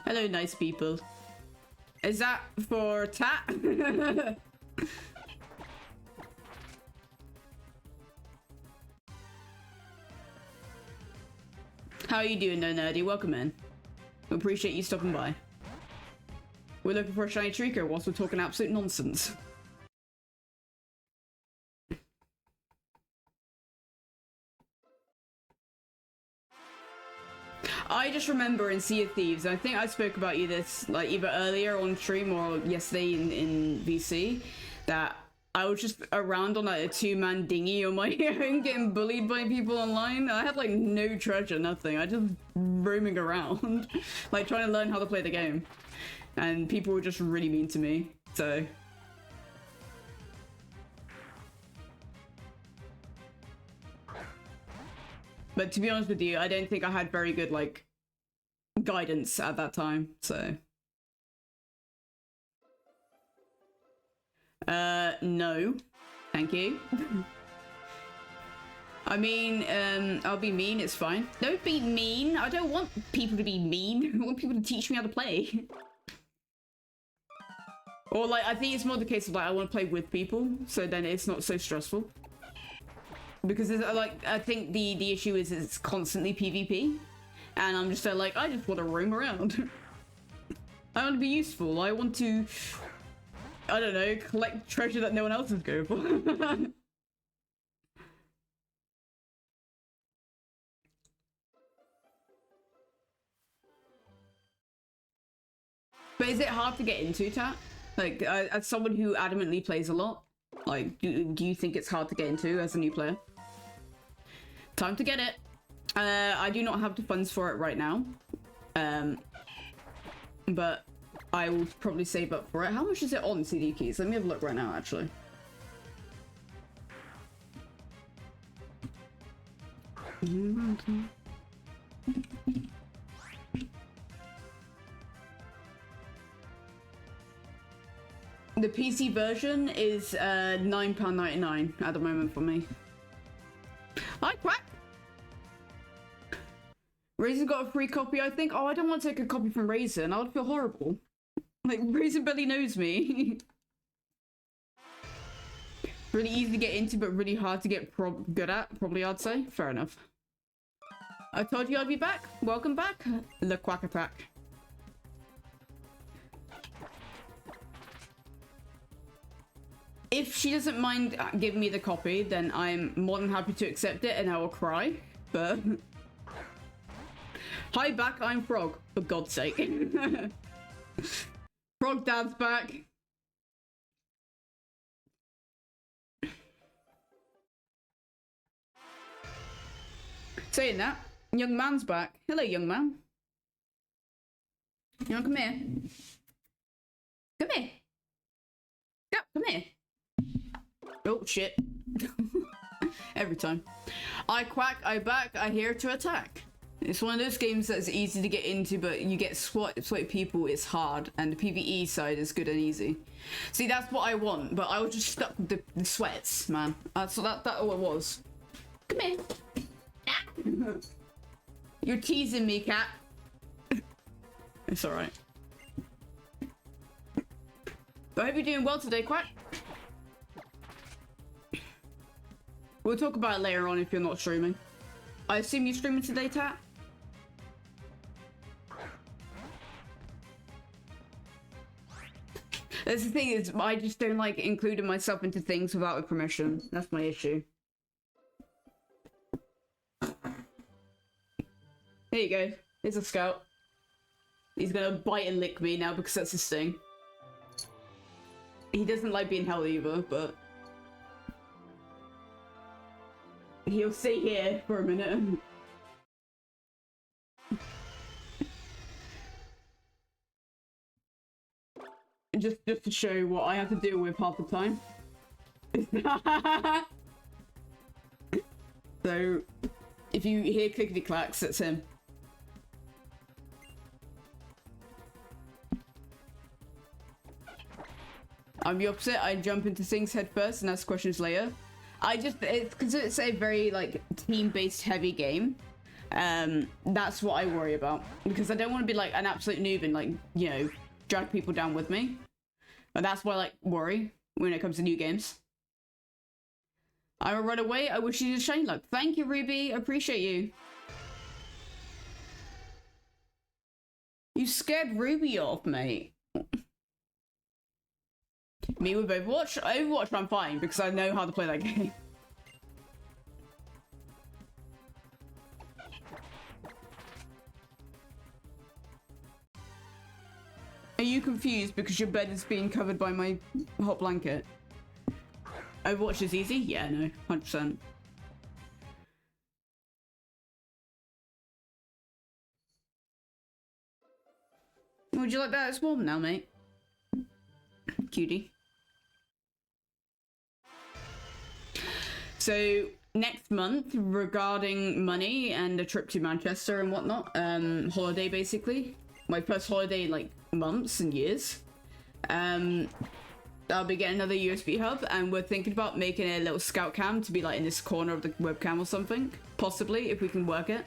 Hello, nice people. Is that for Tat? How are you doing, No Nerdy? Welcome in. We appreciate you stopping by. We're looking for a shiny Trico whilst we're talking absolute nonsense. I just remember in Sea of Thieves, I think I spoke about you this like either earlier on stream or yesterday in VC, that I was just around on like a two-man dinghy on my own getting bullied by people online. I had like no treasure, nothing. I just roaming around, like trying to learn how to play the game. And people were just really mean to me, so. But to be honest with you, I don't think I had very good, like, guidance at that time, so. No. Thank you. I mean, I'll be mean, it's fine. Don't be mean. I don't want people to be mean. I want people to teach me how to play. Or, like, I think it's more the case of, like, I want to play with people, so then it's not so stressful. Because it's, like, I think the issue is it's constantly PvP, and I'm just like, I just want to roam around. I want to be useful. I want to, I don't know, collect treasure that no one else is going for. But is it hard to get into, Tat? Like, as someone who adamantly plays a lot, like, do you think it's hard to get into as a new player? Time to get it. I do not have the funds for it right now. But I will probably save up for it. How much is it on CD keys? Let me have a look right now, actually. The PC version is £9.99 at the moment for me. Hi, Quack! Raisin got a free copy, I think. Oh, I don't want to take a copy from Raisin. I would feel horrible. Like, Raisin barely knows me. Really easy to get into, but really hard to get good at, probably I'd say. Fair enough. I told you I'd be back. Welcome back. The Quack Attack. If she doesn't mind giving me the copy, then I'm more than happy to accept it and I will cry, but... Hi back, I'm Frog, for God's sake. Frog Dad's back. Saying that, young man's back. Hello, young man. You wanna come here? Come here. Yeah, come here. Oh, shit. Every time. I quack, I back, I here to attack. It's one of those games that's easy to get into, but you get sweaty people, it's hard, and the PvE side is good and easy. See, that's what I want, but I was just stuck with the sweats, man. So that all it was. Come here. You're teasing me, cat. It's alright. I hope you're doing well today, Quack. We'll talk about it later on if you're not streaming. I assume you're streaming today, Tat? That's the thing, is I just don't like including myself into things without a permission. That's my issue. There you go. Here's a scout. He's gonna bite and lick me now because that's his thing. He doesn't like being held either, but... he'll stay here for a minute. Just to show what I have to deal with half the time. So, if you hear clickety clacks, that's him. I'm the opposite. I jump into things head first and ask questions later. It's because it's a very like team-based heavy game. That's what I worry about, because I don't want to be like an absolute noob and like, you know, drag people down with me. But that's why I like worry when it comes to new games. I will run away. I wish you shiny luck. Thank you, Ruby. I appreciate you. You scared Ruby off, mate. Me with Overwatch? Overwatch, I'm fine because I know how to play that game. Are you confused because your bed is being covered by my hot blanket? Overwatch is easy? Yeah, no, 100%. Would you like that? It's warm now, mate. Cutie. So next month, regarding money and a trip to Manchester and whatnot, holiday basically, my first holiday in like months and years, I'll be getting another USB hub, and we're thinking about making a little scout cam to be like in this corner of the webcam or something, possibly, if we can work it.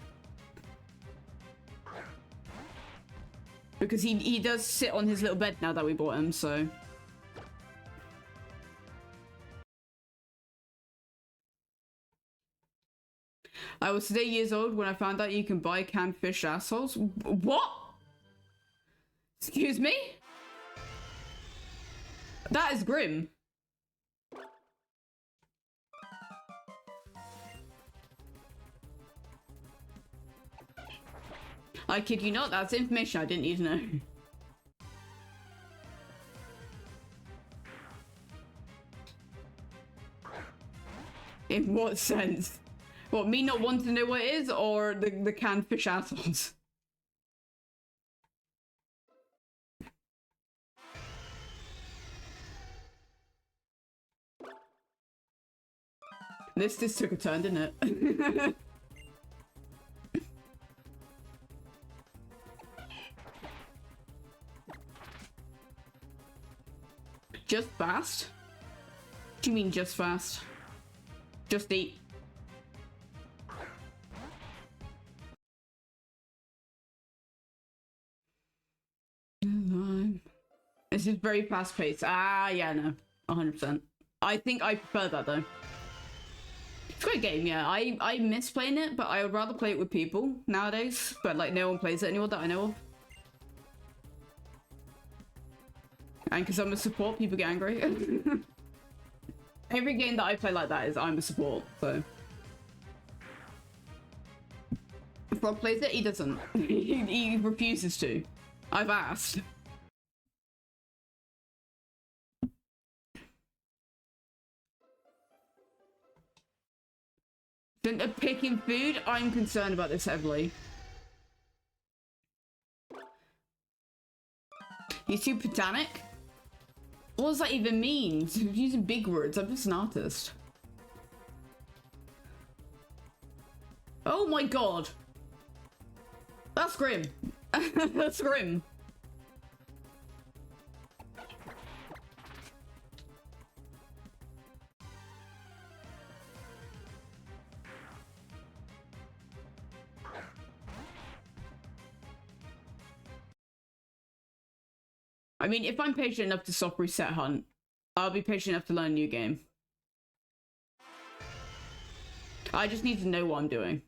Because he does sit on his little bed now that we bought him, so. I was today years old when I found out you can buy canned fish assholes. What? Excuse me? That is grim. I kid you not, that's information I didn't need to know. In what sense? What, me not wanting to know what it is, or the canned fish assholes? This took a turn, didn't it? Just fast? What do you mean just fast? Just eat. This is very fast paced. Ah, yeah, no. 100%. I think I prefer that though. It's a great game, yeah. I miss playing it, but I would rather play it with people nowadays. But like no one plays it anymore that I know of. And because I'm a support, people get angry. Every game that I play like that is I'm a support, so. If Rob plays it, he doesn't. He refuses to. I've asked. Center picking food? I'm concerned about this heavily. You're too pedantic? What does that even mean? I'm using big words. I'm just an artist. Oh my god. That's grim. That's grim. I mean, if I'm patient enough to soft reset hunt, I'll be patient enough to learn a new game. I just need to know what I'm doing.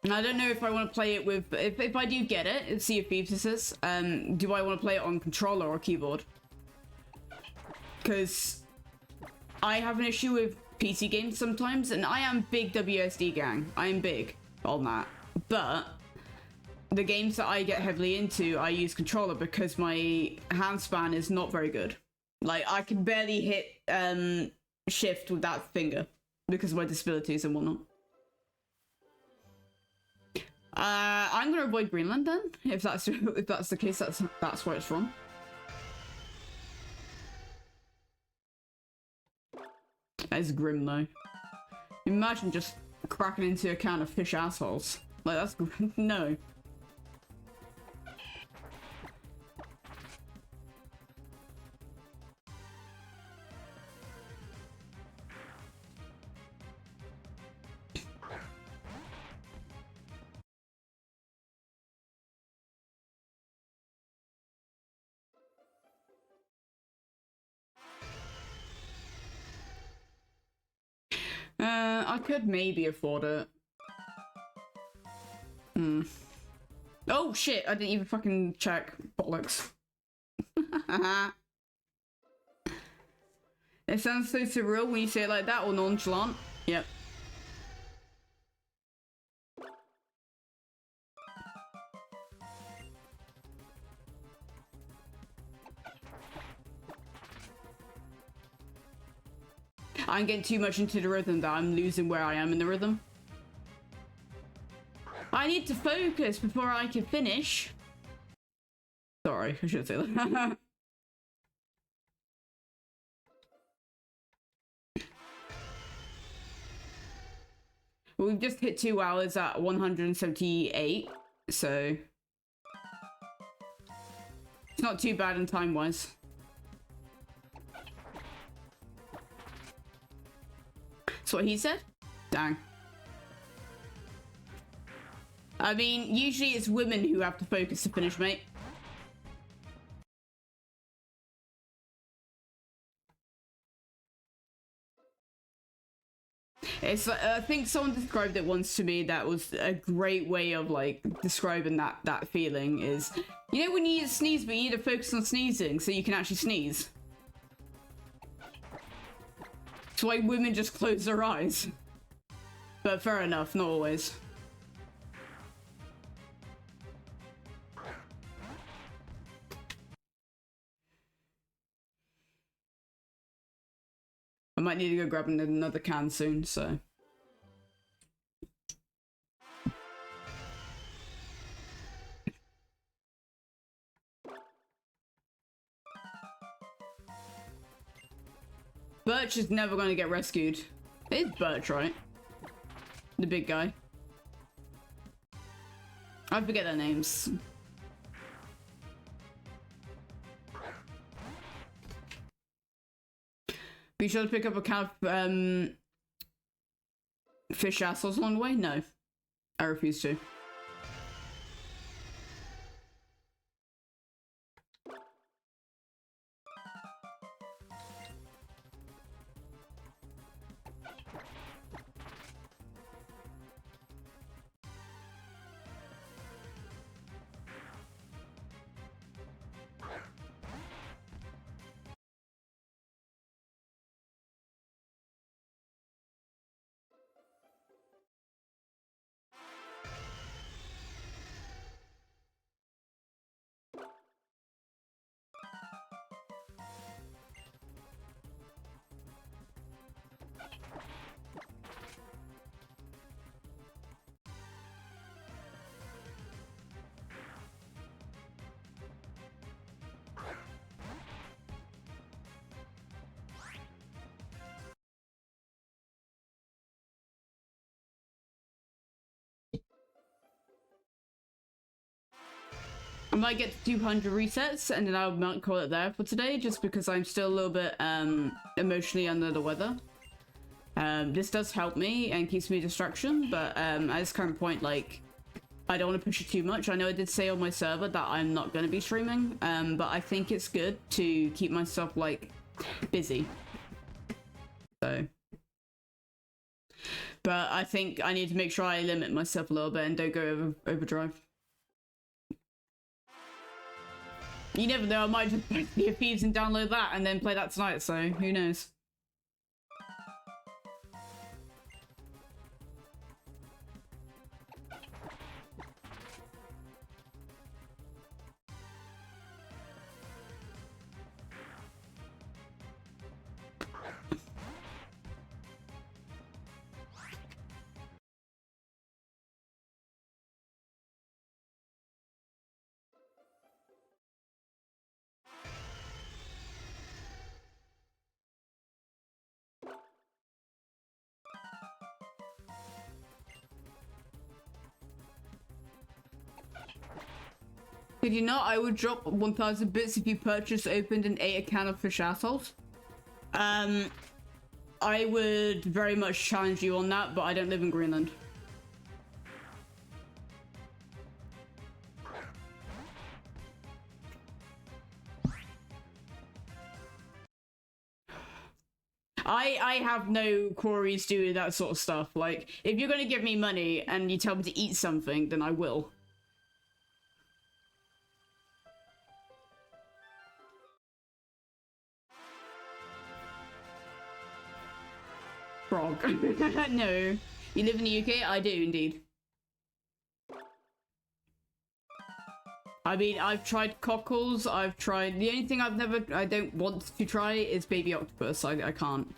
And I don't know if I want to play it with... If I do get it, Sea of Thieves this is, do I want to play it on controller or keyboard? Because I have an issue with PC games sometimes, and I am big WSD gang. I am big on that. But the games that I get heavily into, I use controller because my hand span is not very good. Like, I can barely hit shift with that finger because of my disabilities and whatnot. I'm gonna avoid Greenland then, if that's the case. That's where it's from. That is grim though. Imagine just cracking into a can of fish assholes. Like that's no. I could maybe afford it. Oh shit, I didn't even fucking check. Bollocks. It sounds so surreal when you say it like that, or nonchalant. Yep. I'm getting too much into the rhythm that I'm losing where I am in the rhythm. I need to focus before I can finish. Sorry, I should say that. Well, we've just hit 2 hours at 178, so it's not too bad in time-wise. That's what he said? Dang. I mean, usually it's women who have to focus to finish, mate. It's I think someone described it once to me that was a great way of like describing that feeling is, you know when you need to sneeze but you need to focus on sneezing so you can actually sneeze. That's why women just close their eyes. But fair enough, not always. I might need to go grab another can soon, so. Birch is never going to get rescued. It's Birch, right? The big guy. I forget their names. Be sure to pick up a can of fish assholes along the way? No. I refuse to. I might get to 200 resets and then I might call it there for today just because I'm still a little bit emotionally under the weather. This does help me and keeps me a distraction, but at this current point, like, I don't want to push it too much. I know I did say on my server that I'm not going to be streaming, but I think it's good to keep myself, like, busy. So. But I think I need to make sure I limit myself a little bit and don't go overdrive. You never know, I might just press the feeds and download that and then play that tonight, so who knows. Did you know I would drop 1,000 bits if you purchased, opened, and ate a can of fish assholes? I would very much challenge you on that, but I don't live in Greenland. I have no quarries doing that sort of stuff. Like, if you're gonna give me money and you tell me to eat something, then I will. Frog. No. You live in the UK? I do indeed. I mean, I've tried cockles, I've tried... The only thing I don't want to try is baby octopus. I can't.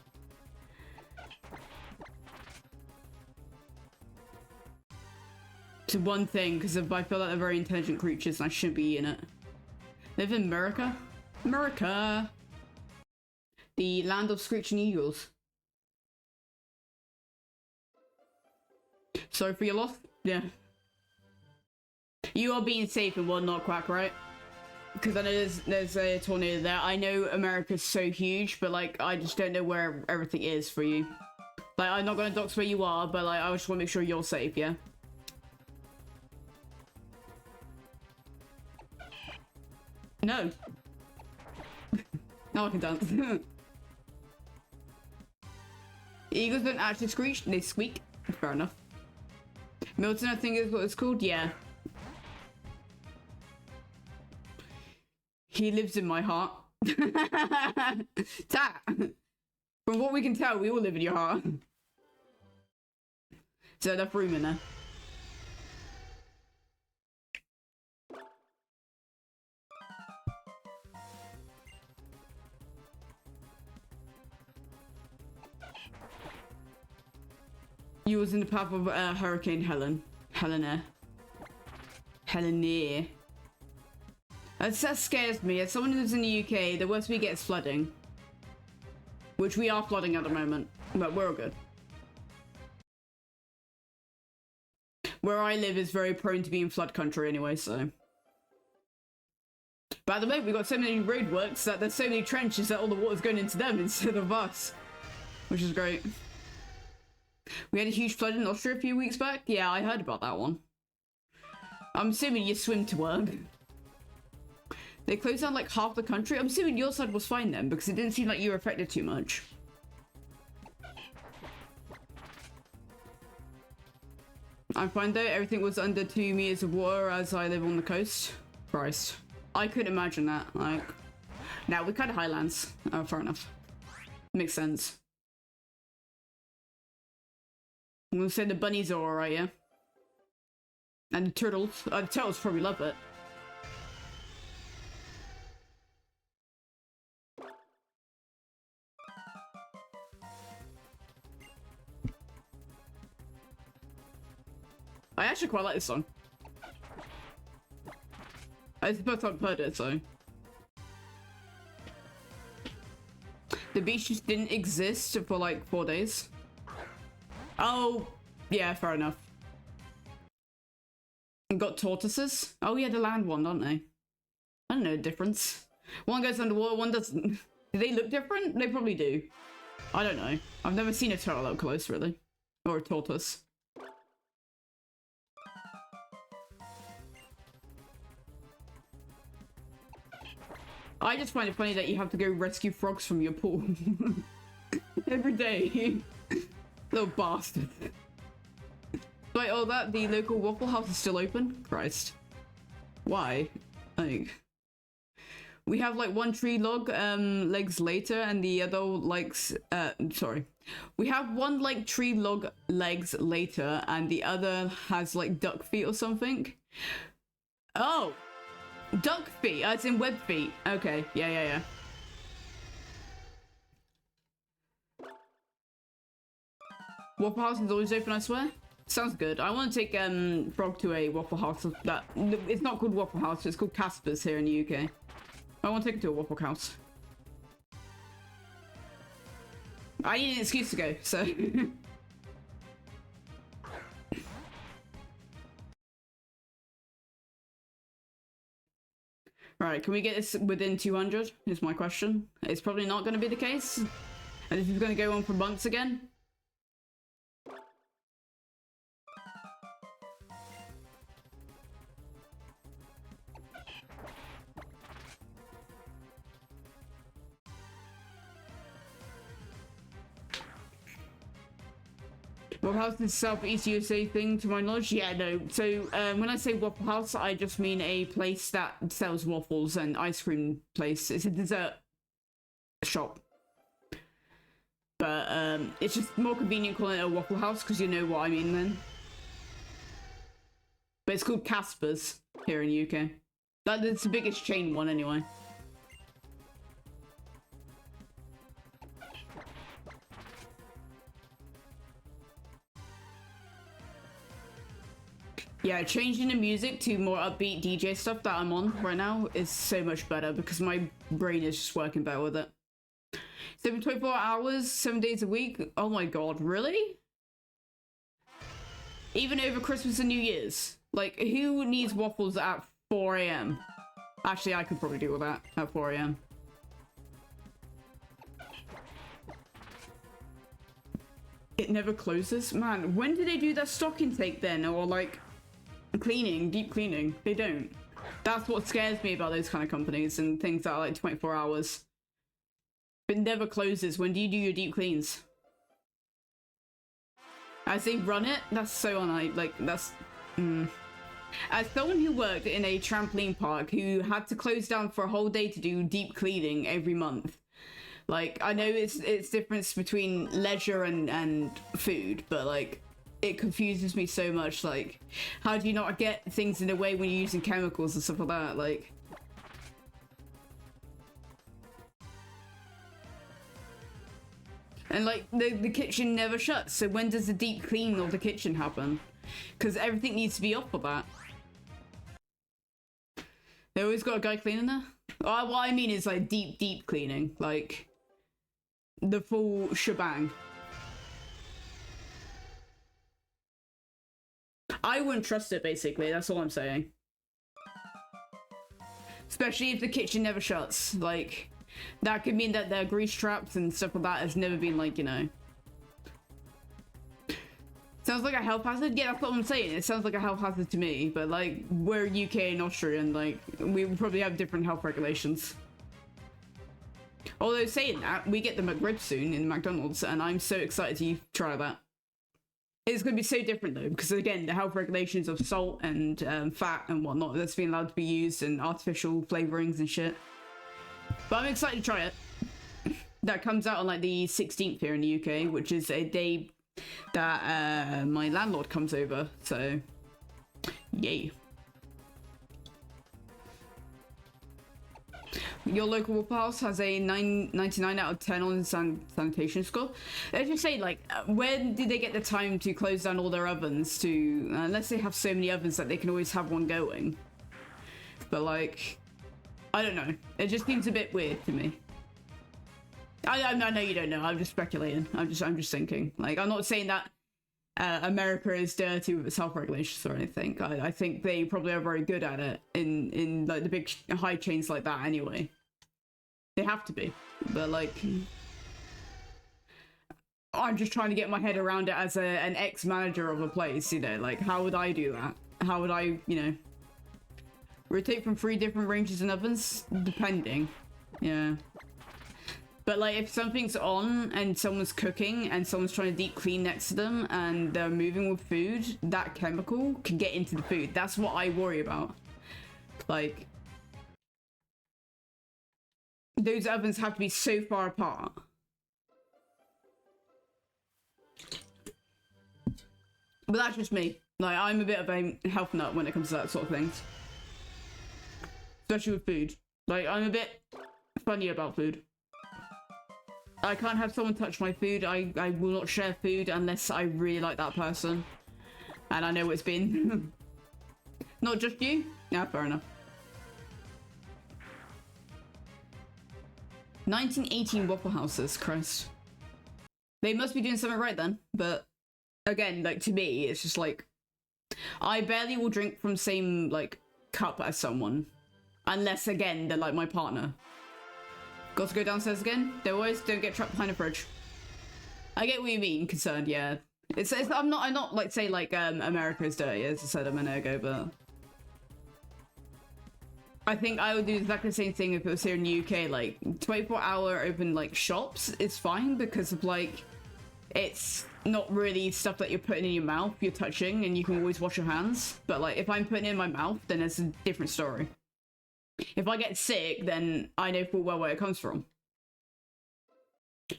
It's one thing, because I feel like they're very intelligent creatures and I shouldn't be eating it. Live in America? America! The land of screeching eagles. Sorry for your loss? Yeah. You are being safe in one not quack, right? Because I know there's a tornado there. I know America's so huge, but like I just don't know where everything is for you. Like I'm not gonna dox where you are, but like I just want to make sure you're safe, yeah? No. Now I can dance. Eagles don't actually screech, they squeak. Fair enough. Milton, I think is what it's called? Yeah. He lives in my heart. Ta! From what we can tell, we all live in your heart. Is there enough room in there? You was in the path of Hurricane Helena. That scares me. As someone who's in the UK, the worst we get is flooding. Which we are flooding at the moment, but we're all good. Where I live is very prone to being flood country anyway, so. By the way, we've got so many roadworks that there's so many trenches that all the water's going into them instead of us. Which is great. We had a huge flood in Austria a few weeks back. Yeah, I heard about that one. I'm assuming you swim to work. They closed down like half the country. I'm assuming your side was fine then, because it didn't seem like you were affected too much. I'm fine though. Everything was under 2 meters of water as I live on the coast. Christ. I couldn't imagine that. Like, now we're kind of highlands. Oh, fair enough. Makes sense. I'm gonna say the bunnies are alright, yeah? And the turtles. The turtles probably love it. I actually quite like this song. It's the first time I've heard it, so. The beach just didn't exist for like 4 days. Oh, yeah, fair enough. And got tortoises? Oh yeah, the land one, don't they? I don't know the difference. One goes underwater, one doesn't. Do they look different? They probably do. I don't know. I've never seen a turtle up close, really. Or a tortoise. I just find it funny that you have to go rescue frogs from your pool. Every day. Little bastard. Despite all that, the local Waffle House is still open? Christ. Why? Like... We have like one tree log legs later and the other legs sorry. We have one like tree log legs later and the other has like duck feet or something. Oh! Duck feet, as in web feet. Okay, yeah. Waffle House is always open, I swear. Sounds good. I want to take Frog to a Waffle House that it's not called Waffle House, it's called Casper's here in the UK. I want to take it to a Waffle House. I need an excuse to go, so. Right, can we get this within 200? Is my question. It's probably not going to be the case. And this is going to go on for months again. Waffle House is Southeast USA thing, to my knowledge. Yeah, no. So when I say Waffle House, I just mean a place that sells waffles and ice cream place. It's a dessert shop. But it's just more convenient calling it a Waffle House because you know what I mean then. But it's called Casper's here in the UK. That's the biggest chain one anyway. Yeah, changing the music to more upbeat DJ stuff that I'm on right now is so much better because my brain is just working better with it. 24 hours, 7 days a week. Oh my god, really? Even over Christmas and New Year's? Like, who needs waffles at 4 AM? Actually, I could probably deal with that at 4 AM. It never closes? Man, when do they do their stock intake then? Or like, cleaning, deep cleaning? They don't. That's what scares me about those kind of companies and things that are like 24 hours. It never closes. When do you do your deep cleans? As they run it? That's so like, that's... As someone who worked in a trampoline park who had to close down for a whole day to do deep cleaning every month, like, I know it's difference between leisure and food, but like, it confuses me so much. Like, how do you not get things in the way when you're using chemicals and stuff like that? Like, and like the kitchen never shuts, so when does the deep clean of the kitchen happen? Because everything needs to be up for that. They always got a guy cleaning there? What I mean is like deep cleaning, like the full shebang. I wouldn't trust it, basically. That's all I'm saying. Especially if the kitchen never shuts. Like, that could mean that their grease traps and stuff like that has never been, like, you know. Sounds like a health hazard? Yeah, that's what I'm saying. It sounds like a health hazard to me. But, like, we're UK and Austria, and, like, we probably have different health regulations. Although, saying that, we get the McRib soon in McDonald's, and I'm so excited to try that. It's going to be so different though, because again, the health regulations of salt and fat and whatnot that's being allowed to be used, and artificial flavorings and shit. But I'm excited to try it. That comes out on like the 16th here in the UK, which is a day that my landlord comes over. So, yay. Your local Waffle House has a 9.99 out of 10 on the sanitation score. Let's just say, like, when did they get the time to close down all their ovens to... unless they have so many ovens that they can always have one going. But, like, I don't know. It just seems a bit weird to me. I know you don't know. I'm just speculating. I'm just thinking. Like, I'm not saying that America is dirty with its health regulations or anything. I think they probably are very good at it in like the big high chains like that anyway. They have to be. But like, I'm just trying to get my head around it as an ex-manager of a place, you know, like how would I do that? How would I, you know, rotate from 3 different ranges and ovens? Depending. Yeah. But like if something's on and someone's cooking and someone's trying to deep clean next to them and they're moving with food, that chemical can get into the food. That's what I worry about. Like, those ovens have to be so far apart. But that's just me. Like, I'm a bit of a health nut when it comes to that sort of things. Especially with food. Like, I'm a bit funny about food. I can't have someone touch my food. I will not share food unless I really like that person. And I know what it's been. Not just you? Yeah, fair enough. 1918 Waffle Houses, Christ. They must be doing something right then. But again, like to me, it's just like, I barely will drink from same like cup as someone. Unless again, they're like my partner. Got to go downstairs again? They always don't get trapped behind a fridge. I get what you mean, concerned, yeah. I'm not like say like America's dirty, as I said a minute ago, but I think I would do exactly the same thing if it was here in the UK. Like 24-hour open like shops is fine because of like it's not really stuff that you're putting in your mouth, you're touching, and you can always wash your hands. But like, if I'm putting it in my mouth, then it's a different story. If I get sick, then I know full well where it comes from.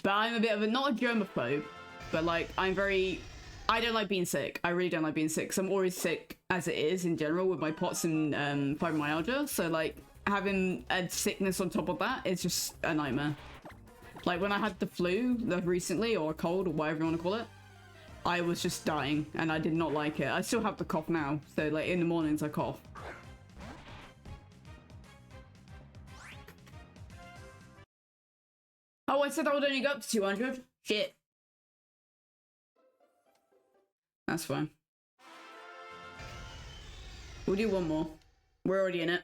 But I'm a bit of a, not a germaphobe, but like, I don't like being sick. I really don't like being sick, so I'm always sick as it is in general with my POTS and fibromyalgia. So like, having a sickness on top of that is just a nightmare. Like when I had the flu recently, or a cold, or whatever you want to call it, I was just dying and I did not like it. I still have the cough now, so like in the mornings I cough. Oh, I said I would only go up to 200? Shit. That's fine. We'll do one more. We're already in it.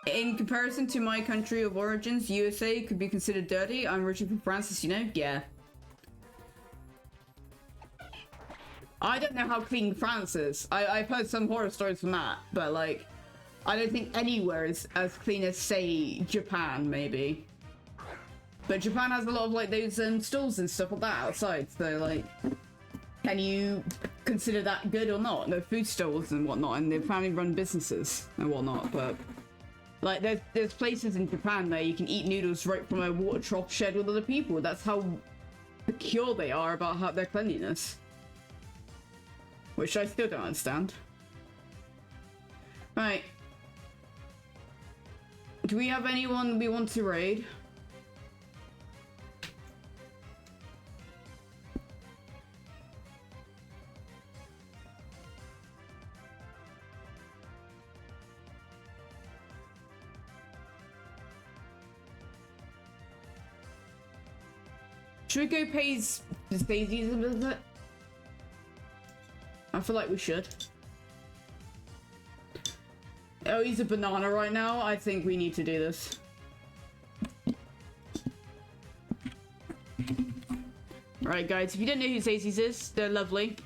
In comparison to my country of origins, USA could be considered dirty. I'm originally from France, you know? Yeah. I don't know how clean France is. I've heard some horror stories from that, but like, I don't think anywhere is as clean as, say, Japan, maybe. But Japan has a lot of like those stalls and stuff like that outside, so like, can you consider that good or not? No food stalls and whatnot, and they're family-run businesses and whatnot, but like there's places in Japan where you can eat noodles right from a water trough shared with other people. That's how secure they are about their cleanliness. Which I still don't understand. Right. Do we have anyone we want to raid? Should we go pays the Stacey's a little bit? I feel like we should. Oh, he's a banana right now. I think we need to do this. Right, guys, if you don't know who Stacey's is, they're lovely.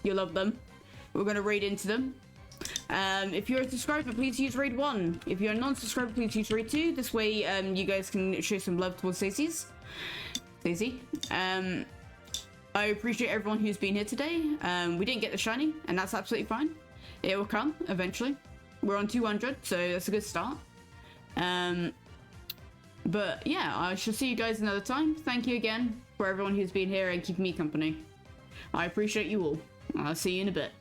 You love them. We're gonna raid into them. If you're a subscriber, please use raid 1. If you're a non-subscriber, please use raid 2. This way, you guys can show some love towards Stacey. I appreciate everyone who's been here today. We didn't get the shiny, and that's absolutely fine. It will come eventually. We're on 200, so that's a good start. But yeah, I shall see you guys another time. Thank you again for everyone who's been here and keeping me company. I appreciate you all. I'll see you in a bit.